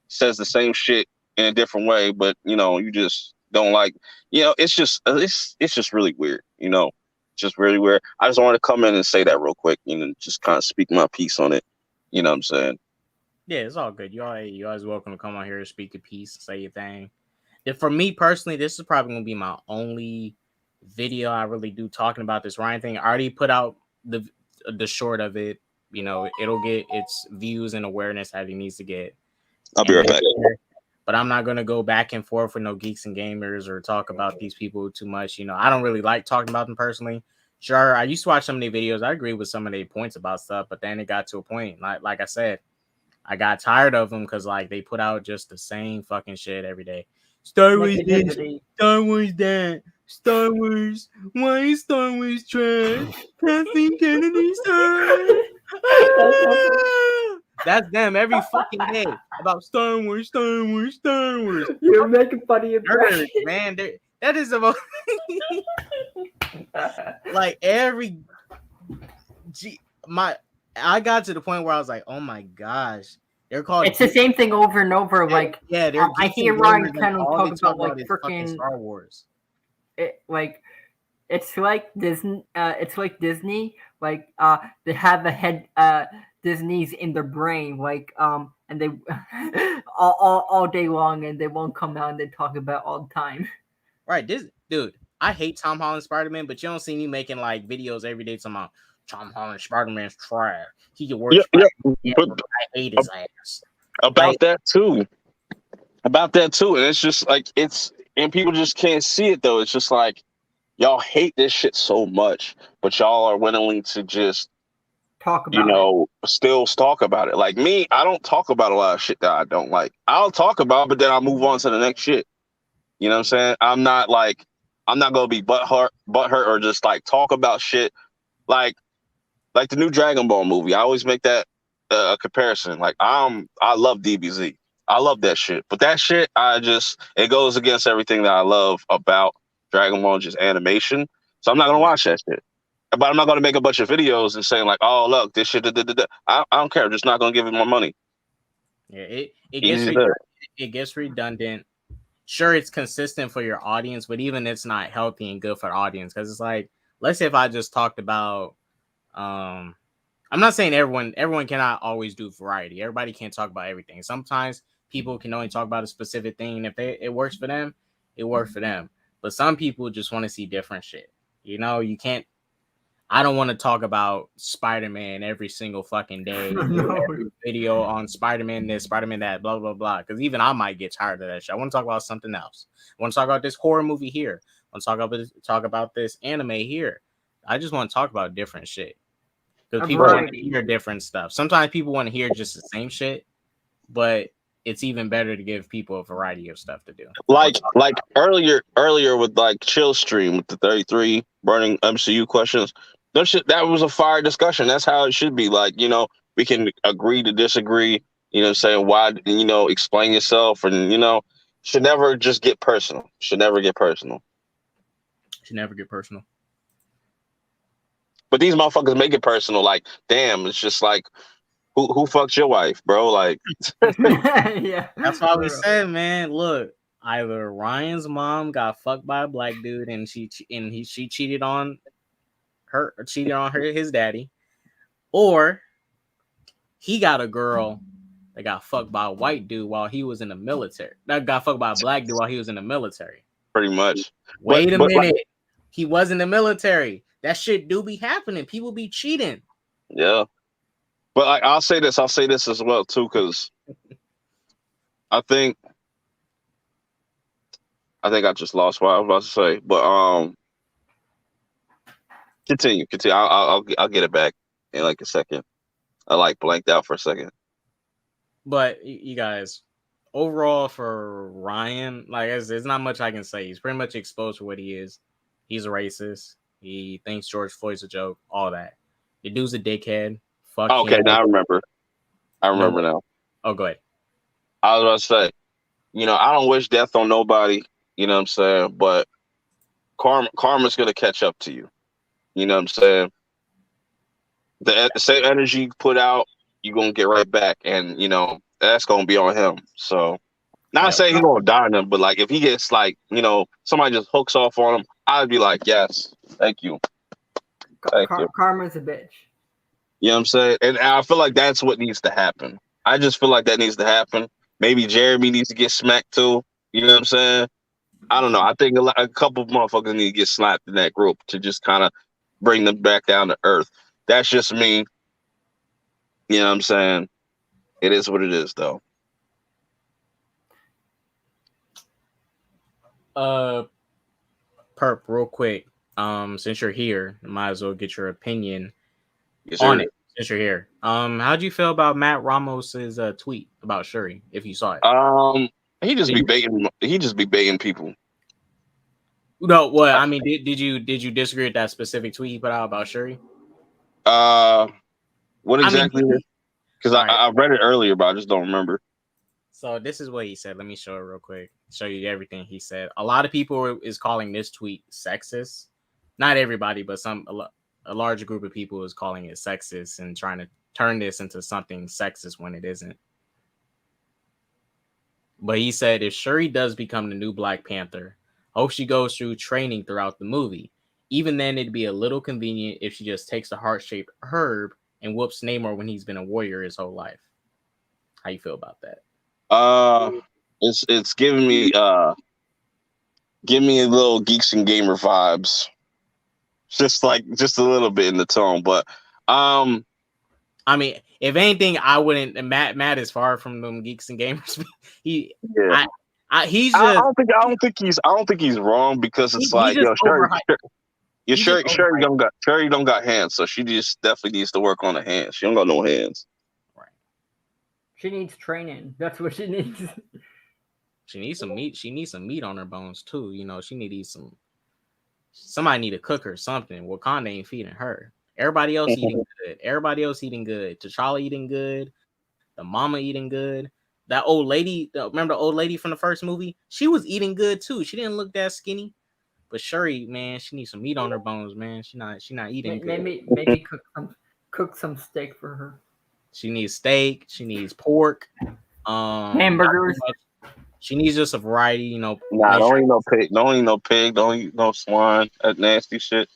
says the same shit in a different way, but you just don't like, it's just really weird, just really weird. I just wanted to come in and say that real quick, just kind of speak my piece on it. You know what I'm saying? Yeah, it's all good. You always welcome to come on here and speak your piece, say your thing. And for me personally, this is probably gonna be my only video I really do talking about this Ryan thing. I already put out the short of it. It'll get its views and awareness that it needs to get. I'll be right back. But I'm not gonna go back and forth with no geeks and gamers or talk about these people too much. I don't really like talking about them personally. Sure, I used to watch some of their videos. I agree with some of their points about stuff, but then it got to a point, like I said, I got tired of them because like they put out just the same fucking shit every day. Star Wars this, Star Wars that, Star Wars. Why is Star Wars trash? Kathleen Kennedy star. That's them every fucking day about Star Wars, Star Wars, Star Wars. You're making funny impressions, man. That is about like every I got to the point where I was like, oh my gosh, they're called. It's the same thing over and over. Like, yeah, I hear Ryan Kinel talk about like freaking Star Wars. It's like Disney. It's like Disney. Like, they have a head. Disney's in their brain, like, and they all day long, and they won't come out and they talk about all the time. Right, dude. I hate Tom Holland Spider-Man, but you don't see me making like videos every day talking about Tom Holland Spider-Man's trash. He can work. Yeah, but I hate his ass. About that too, and it's just like and people just can't see it though. It's just like y'all hate this shit so much, but y'all are willing to just talk about still talk about it. Like me, I don't talk about a lot of shit that I don't like. I'll talk about it, but then I'll move on to the next shit. You know what I'm saying? I'm not gonna be butthurt or just like talk about shit like the new Dragon Ball movie. I always make that comparison. Like I love DBZ. I love that shit. But that shit, it goes against everything that I love about Dragon Ball, just animation. So I'm not gonna watch that shit. But I'm not going to make a bunch of videos and saying like, "Oh, look, this shit." I don't care. I'm just not going to give it more money. Yeah, it gets redundant. Sure, it's consistent for your audience, but even it's not healthy and good for the audience, because it's like, let's say if I just talked about, I'm not saying everyone cannot always do variety. Everybody can't talk about everything. Sometimes people can only talk about a specific thing, and if it works for them, it works for them. But some people just want to see different shit. You can't. I don't want to talk about Spider-Man every single fucking day. Every video on Spider-Man this, Spider-Man that, blah, blah, blah. Because even I might get tired of that shit. I want to talk about something else. I want to talk about this horror movie here. I want to talk about this anime here. I just want to talk about different shit. Because people want to hear different stuff. Sometimes people want to hear just the same shit. But it's even better to give people a variety of stuff to do. Like earlier with like Chill Stream with the 33 burning MCU questions. That was a fire discussion. That's how it should be. Like, we can agree to disagree, saying why, explain yourself, and should never just get personal. Should never get personal. But these motherfuckers make it personal. Like, damn, it's just like, who fucked your wife, bro? Like, Yeah, that's why we said, man. Look, either Ryan's mom got fucked by a black dude and she cheated on his daddy, or he got a girl that got fucked by a white dude while he was in the military. That got fucked by a black dude while he was in the military. Pretty much. Wait a minute. He was in the military. That shit do be happening. People be cheating. Yeah. But I'll say this as well too, because I think I just lost what I was about to say. But continue. I'll get it back in like a second. I like blanked out for a second. But you guys, overall for Ryan, like there's not much I can say. He's pretty much exposed for what he is. He's a racist. He thinks George Floyd's a joke. All that. The dude's a dickhead. Fuck okay, him. now I remember now. Oh, go ahead. I was about to say, I don't wish death on nobody. You know what I'm saying? But karma's gonna catch up to you. You know what I'm saying? The same energy you put out, you're gonna get right back, and that's gonna be on him. So, not saying he's gonna die on him, but like if he gets like somebody just hooks off on him, I'd be like, yes, thank you. Karma's a bitch. You know what I'm saying? And I feel like that's what needs to happen. I just feel like that needs to happen. Maybe Jeremy needs to get smacked too. You know what I'm saying? I don't know. I think a couple of motherfuckers need to get slapped in that group to just kind of bring them back down to earth. That's just me. You know what I'm saying? It is what it is, though. Perp, real quick. Since you're here, might as well get your opinion on it. Since you're here, how'd you feel about Matt Ramos's tweet about Shuri? If you saw it, he just be baiting people. No, what I mean, did you disagree with that specific tweet he put out about Shuri? What exactly? Because I read it earlier, but I just don't remember. So this is what he said. Let me show it real quick. Show you everything he said. A lot of people is calling this tweet sexist. Not everybody, but a large group of people is calling it sexist and trying to turn this into something sexist when it isn't. But he said if Shuri does become the new Black Panther, hope she goes through training throughout the movie. Even then, it'd be a little convenient if she just takes the heart-shaped herb and whoops Namor when he's been a warrior his whole life. How you feel about that? It's giving me a little Geeks and Gamer vibes. Just a little bit in the tone, but I mean, if anything, I wouldn't. Matt is far from them Geeks and Gamers. He's just. I don't think he's wrong because it's like Shuri don't got hands, so she just definitely needs to work on her hands. She don't got no hands. Right. She needs training. That's what she needs. She needs some meat. She needs some meat on her bones too. She need to eat some. Somebody need to cook her something. Wakanda ain't feeding her. Everybody else eating good. T'Challa eating good. The mama eating good. That old lady, remember the old lady from the first movie? She was eating good too. She didn't look that skinny. But Shuri, man, she needs some meat on her bones, man. She not eating good. Maybe cook some steak for her. She needs steak. She needs pork. Hamburgers. She needs just a variety, Nah, don't eat no pig. Don't eat no pig. Don't eat no swine. That nasty shit.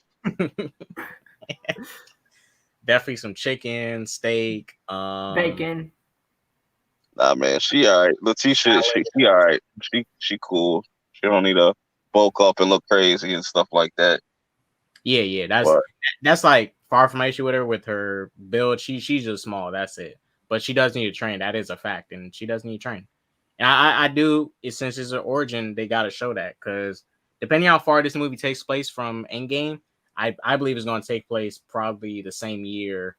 Definitely some chicken, steak, bacon. Nah, man, she all right. Letitia, she all right. She cool. She don't need to bulk up and look crazy and stuff like that. Yeah. That's like far from issue with her with her build. She's just small. That's it. But she does need to train. That is a fact, and she does need to train. And I do. Since it's her origin, they got to show that because depending how far this movie takes place from Endgame, I believe it's going to take place probably the same year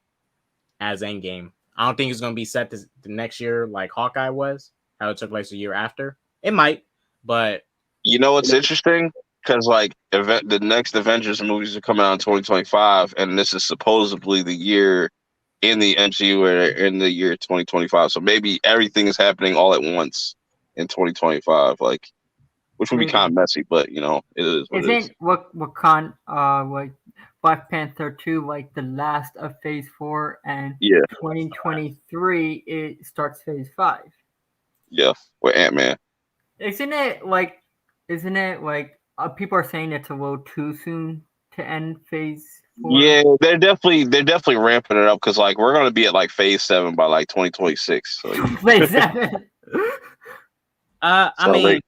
as Endgame. I don't think it's going to be set the next year like Hawkeye was. how it took place a year after. It might, but You know what's interesting? Because like the next Avengers movies are coming out in 2025, and this is supposedly the year in the MCU or in the year 2025. So maybe everything is happening all at once in 2025, like which would be kind Maybe. of messy, but you know it is what it is. Isn't like Black Panther 2 like the last of Phase 4, and Yeah, 2023 it starts Phase 5? yeah, with Ant-Man. Isn't it like people are saying it's a little too soon to end Phase 4? Yeah, they're definitely ramping it up because like we're gonna be at like Phase 7 by like 2026. So Phase 7. I so mean,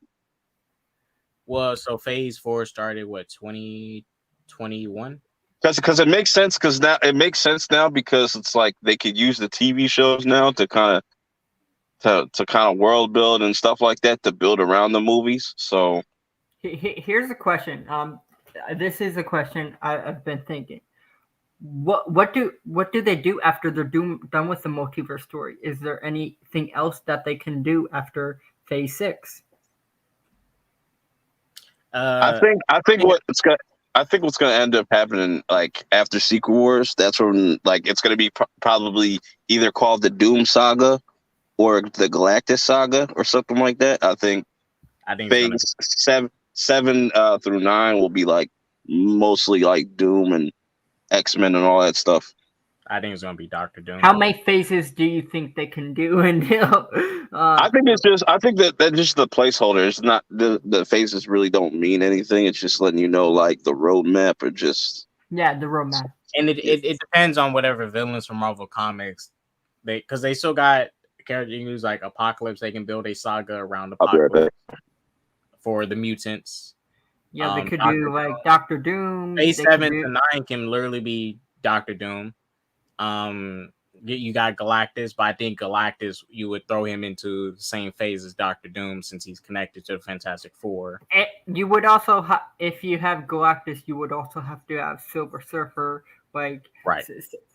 well, so Phase 4 started what 2021. because it makes sense now because it's like they could use the TV shows now to kind of world build and stuff like that to build around the movies. So Here's a question. This is a question I've been thinking. What do they do after they're done with the multiverse story? Is there anything else that they can do after Phase 6? I think what's gonna end up happening like after Secret Wars, that's when like it's gonna be probably either called the Doom Saga or the Galactus Saga or something like that. I think I think it's gonna Phase seven through 9 will be like mostly like Doom and X-Men and all that stuff. I think it's gonna be Doctor Doom. How many phases do you think they can do until? I think that's just the placeholder. It's not the phases really don't mean anything. It's just letting you know like the roadmap or just Yeah, the roadmap. And it depends on whatever villains from Marvel Comics because they still got characters like Apocalypse. They can build a saga around I'll be right Apocalypse back. for the mutants. Yeah, they could do like Doctor Doom. Phase 7 to 9 can literally be Doctor Doom. You got Galactus, but I think Galactus you would throw him into the same phase as Doctor Doom since he's connected to the Fantastic Four. You would also if you have Galactus, you would also have to have Silver Surfer, like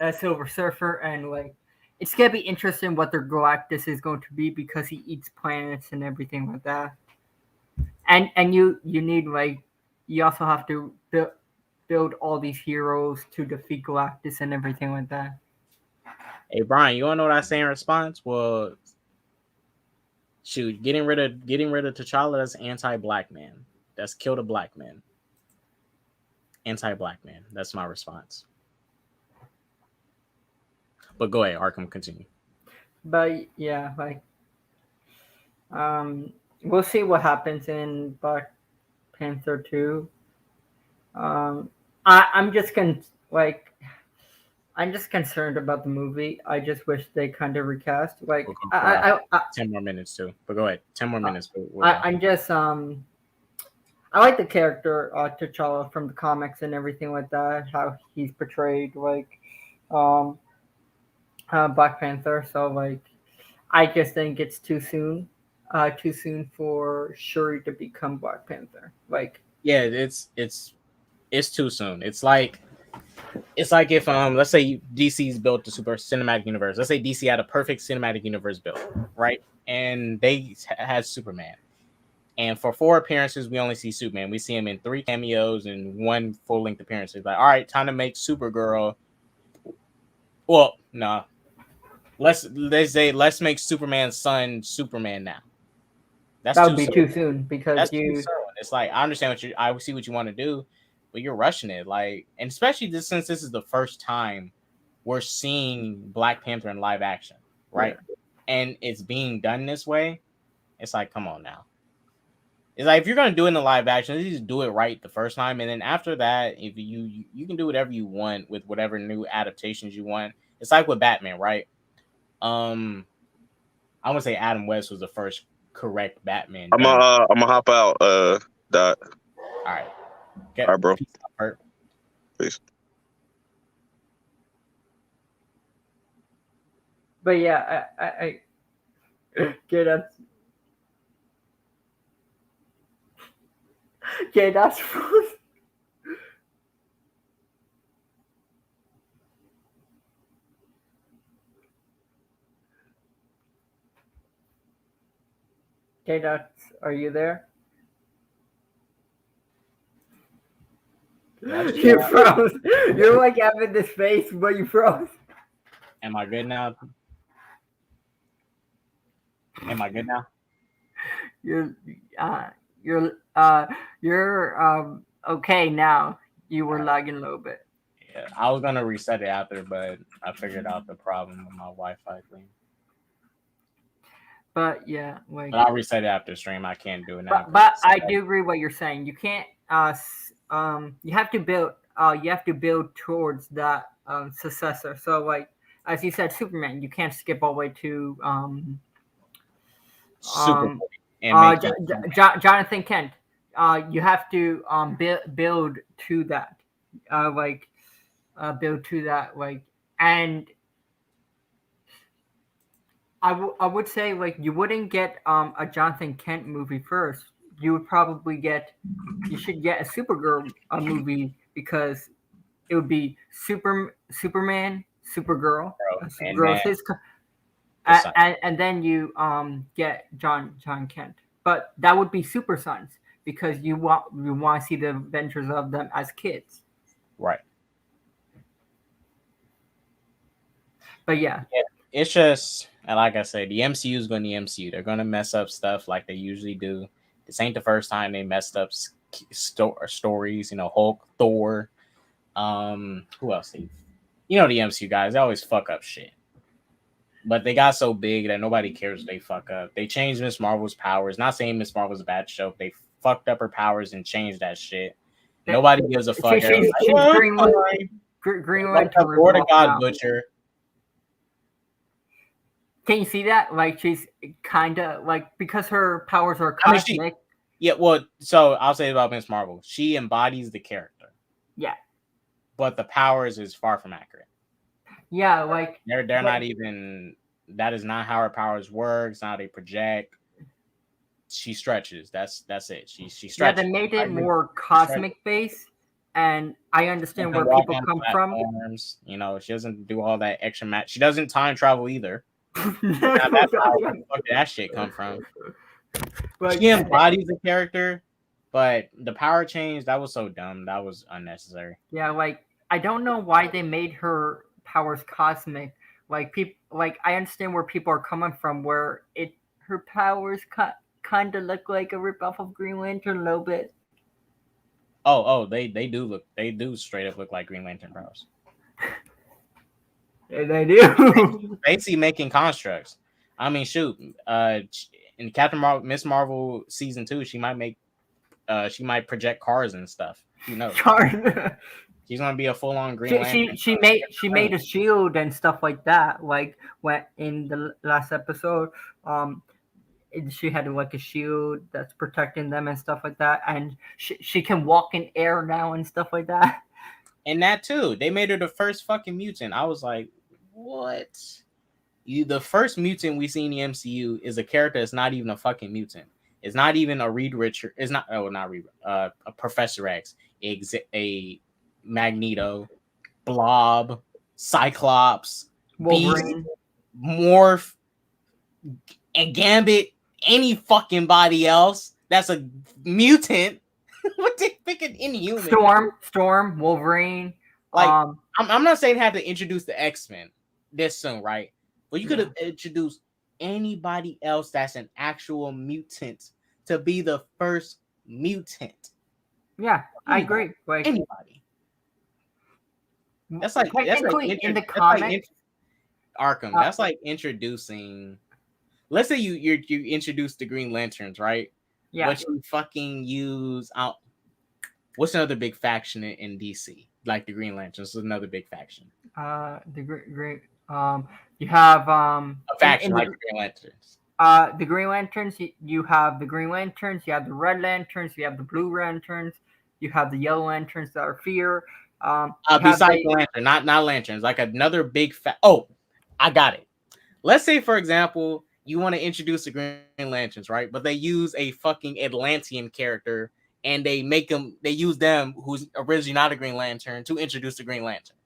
a Silver Surfer, and like it's gonna be interesting what their Galactus is going to be because he eats planets and everything like that. And you need like you also have to build all these heroes to defeat Galactus and everything like that. Hey Brian, you wanna know what I say in response? Well, shoot, getting rid of T'Challa, that's anti-black man. That's killed a black man. Anti-black man. That's my response. But go ahead, Arkham, continue. But yeah, like we'll see what happens in Black Panther 2. I'm just I'm just concerned about the movie. I just wish they kind of recast. Like, I 10 more minutes too. But go ahead. 10 more minutes. I'm just I like the character T'Challa from the comics and everything like that. How he's portrayed, like Black Panther. So like, I just think it's too soon for Shuri to become Black Panther. Like, yeah, it's too soon. It's like if let's say DC's built the super cinematic universe. Let's say DC had a perfect cinematic universe built, right? And they had Superman. And for 4 appearances, we only see Superman. We see him in 3 cameos and 1 full-length appearance. It's like, all right, time to make Supergirl. Well, no. Let's make Superman's son Superman now. That would be too soon because too soon. It's like I understand I see what you want to do, but you're rushing it. Like, and especially since this is the first time we're seeing Black Panther in live action, right? Yeah. And it's being done this way. It's like, come on now. It's like if you're gonna do it in the live action, just do it right the first time, and then after that, if you can do whatever you want with whatever new adaptations you want. It's like with Batman, right? I want to say Adam West was the first correct Batman. I'm gonna hop out. Dot. All right. All right, bro. Peace. But yeah, I get up. Yeah, that's Data, are you there? That's You true. froze. You're like having this face, but you froze. Am I good now? Am I good now? You're uh you're okay now. You were lagging a little bit. Yeah, I was gonna reset it after, but I figured out the problem with my Wi-Fi thing. But yeah, like But I'll reset it after stream. I can't do it now. but I do agree what you're saying. You can't you have to build towards that successor. So like as you said, Superman, you can't skip all the way to Super um and make it Jonathan Kent. You have to build to that. Build to that like and I would say like you wouldn't get a Jonathan Kent movie first. You would probably you should get a Supergirl movie because it would be Superman, Supergirl, bro. And Supergirl, then and then you get John Kent. But that would be Super Sons because you want to see the adventures of them as kids. right. But yeah. It's just, and like I said, the MCU is going to the MCU. They're going to mess up stuff like they usually do. This ain't the first time they messed up stories. You know, Hulk, Thor. Who else? The MCU guys. They always fuck up shit. But they got so big that nobody cares. They fuck up. They changed Miss Marvel's powers. Not saying Miss Marvel's a bad show. They fucked up her powers and changed that shit. Nobody gives a fuck. She's Green Lantern. Lord of God Butcher. Can you see that? Like she's kind of like because her powers are cosmic. Yeah, well, so I'll say about Miss Marvel. She embodies the character. Yeah. But the powers is far from accurate. Yeah, like they're not even. That is not how her powers work. It's not how they project. She stretches. That's it. She stretches. Yeah, they made it more cosmic based, and I understand where people come from. You know, she doesn't do all that extra match. She doesn't time travel either. Where did that shit come from? But she embodies the character, but the power change, that was so dumb. That was unnecessary. Yeah, like I don't know why they made her powers cosmic. Like people, like I understand where people are coming from, where her powers kind of look like a ripoff of Green Lantern a little bit. Oh, they do straight up look like Green Lantern powers. Yeah, they do. Basically making constructs. I mean, shoot. In Captain Marvel, Miss Marvel season 2, she might project cars and stuff. You know, she's gonna be a full on Green Lantern. She made a shield and stuff like that. Like when in the last episode, she had like a shield that's protecting them and stuff like that, and she can walk in air now and stuff like that. And that too, they made her the first fucking mutant. I was like, what? The first mutant we see in the MCU is a character that's not even a fucking mutant. It's not even a Reed Richards. It's not. Oh, not Reed. A Professor X, a Magneto, Blob, Cyclops, Wolverine, Beast, Morph, and Gambit. Any fucking body else that's a mutant. What they picking Inhuman? Storm, Wolverine. Like, I'm not saying have to introduce the X-Men this soon, right? But you could have introduced anybody else that's an actual mutant to be the first mutant. Yeah, I agree. Like anybody. That's like in the comics. Arkham. That's like introducing. Let's say you introduce the Green Lanterns, right? Yeah. But you fucking use out. What's another big faction in DC? Like the Green Lanterns is another big faction. The great. You have a faction like the Green Lanterns. The Green Lanterns. You have the Green Lanterns. You have the Red Lanterns. You have the Blue Lanterns. You have the Yellow Lanterns that are fear. Besides the lantern, not lanterns, like another big Oh, I got it. Let's say, for example, you want to introduce the Green Lanterns, right? But they use a fucking Atlantean character, and they use them, who's originally not a Green Lantern, to introduce the Green Lantern.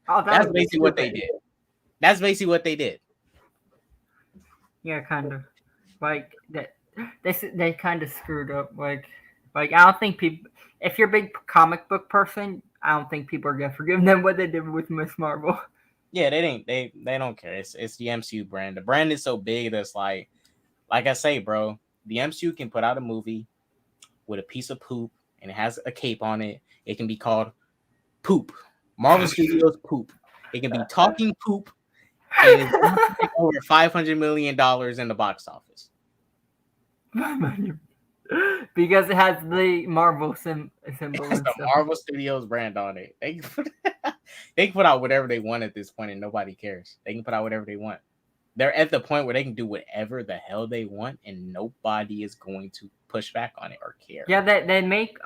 Oh, that's basically what they did. That's basically what they did. Yeah, kind of. Like that. they kind of screwed up. Like I don't think people. If you're a big comic book person, I don't think people are gonna forgive them what they did with Miss Marvel. Yeah, they don't care. It's the MCU brand. The brand is so big that's like I say, bro, the MCU can put out a movie with a piece of poop and it has a cape on it. It can be called Poop. Marvel Studios Poop. It can be talking poop, and it's going to make over $500 million in the box office. Because it has the Marvel symbol. It's the Marvel Studios brand on it. They can put out whatever they want at this point, and nobody cares. They can put out whatever they want. They're at the point where they can do whatever the hell they want, and nobody is going to push back on it or care. Yeah, they make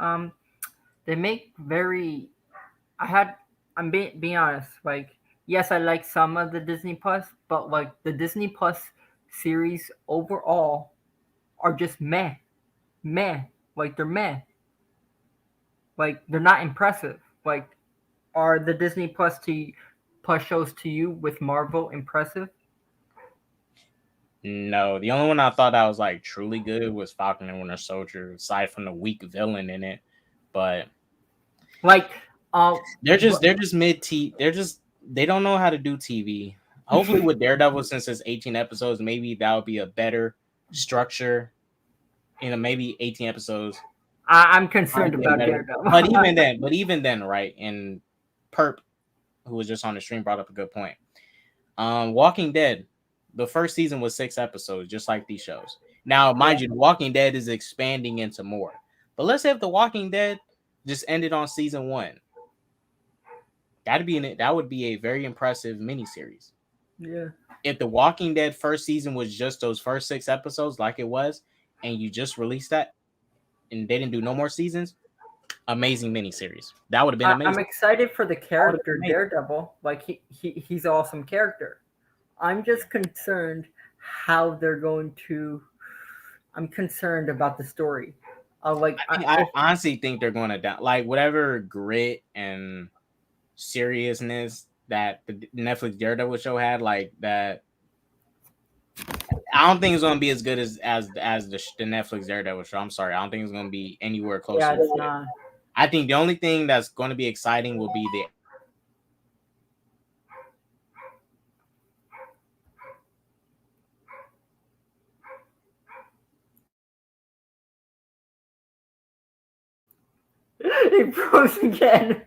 very. I'm being honest. Like, yes, I like some of the Disney Plus, but like the Disney Plus series overall are just meh. Like they're meh. Like they're not impressive. Like, are the Disney Plus shows to you with Marvel impressive? No, the only one I thought that was like truly good was Falcon and Winter Soldier, aside from the weak villain in it. But like, they're just they don't know how to do TV. Hopefully with Daredevil, since it's 18 episodes, maybe that would be a better structure. Maybe 18 episodes. I'm concerned about Daredevil. But even then, right? And Perp, who was just on the stream, brought up a good point. Walking Dead, the first season was 6 episodes, just like these shows. Now, mind you, The Walking Dead is expanding into more. But let's say if The Walking Dead just ended on season 1, that would be a very impressive miniseries. Yeah. If The Walking Dead first season was just those first 6 episodes, like it was, and you just released that, and they didn't do no more seasons, amazing miniseries. That would have been amazing. I'm excited for the character Daredevil. Like he's an awesome character. I'm just concerned how they're going to. I'm concerned about the story. I honestly think they're going to like whatever grit and seriousness that the Netflix Daredevil show had, like that. I don't think it's going to be as good as the Netflix Daredevil show. I'm sorry, I don't think it's going to be anywhere close. Yeah, it's not. I think the only thing that's going to be exciting will be the. He froze again.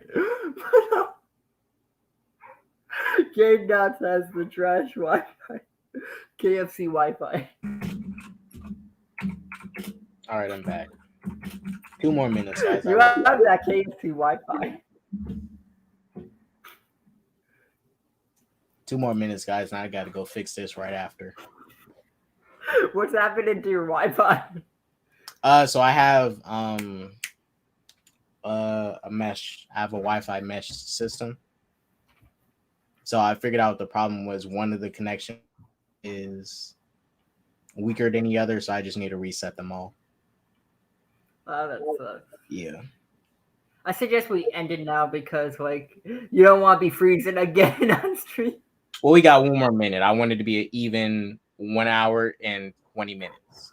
Game Dots has the trash Wi-Fi. KFC Wi-Fi. All right, I'm back. 2 more minutes, guys. You have that KFC Wi-Fi. 2 more minutes, guys, and I got to go fix this right after. What's happening to your Wi-Fi? So I have a mesh. I have a Wi-Fi mesh system. So I figured out the problem was one of the connections is weaker than the other, so I just need to reset them all. That sucks. Yeah. I suggest we end it now because, like, you don't want to be freezing again on stream. Well, we got 1 more minute. I wanted to be an even 1 hour and 20 minutes.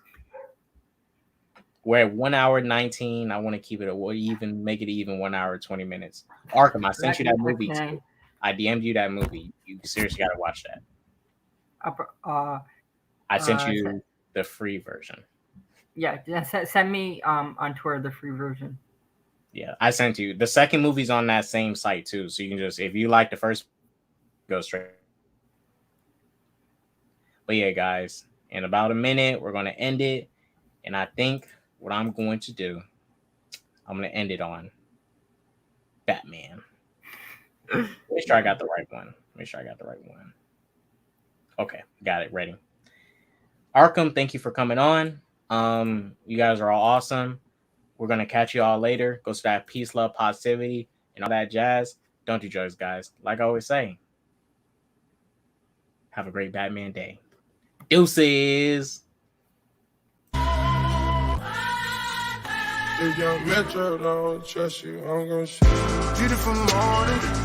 We're at 1 hour 19. I want to keep it even, make it even 1 hour 20 minutes. Arkham, I sent you that movie too. I DM'd you that movie. You seriously got to watch that. I sent you the free version. Yeah, send me on Twitter the free version. Yeah, I sent you. The second movie's on that same site too, so you can just, if you like the first, go straight. But yeah, guys, in about a minute, we're going to end it. And I think what I'm going to do, I'm going to end it on Batman. Make sure I got the right one. Okay, got it. Ready. Arkham, thank you for coming on. You guys are all awesome. We're going to catch you all later. Go to that peace, love, positivity, and all that jazz. Don't do drugs, guys. Like I always say, have a great Batman day. Deuces. If young Metro don't trust you, I'm gonna shoot. Beautiful morning.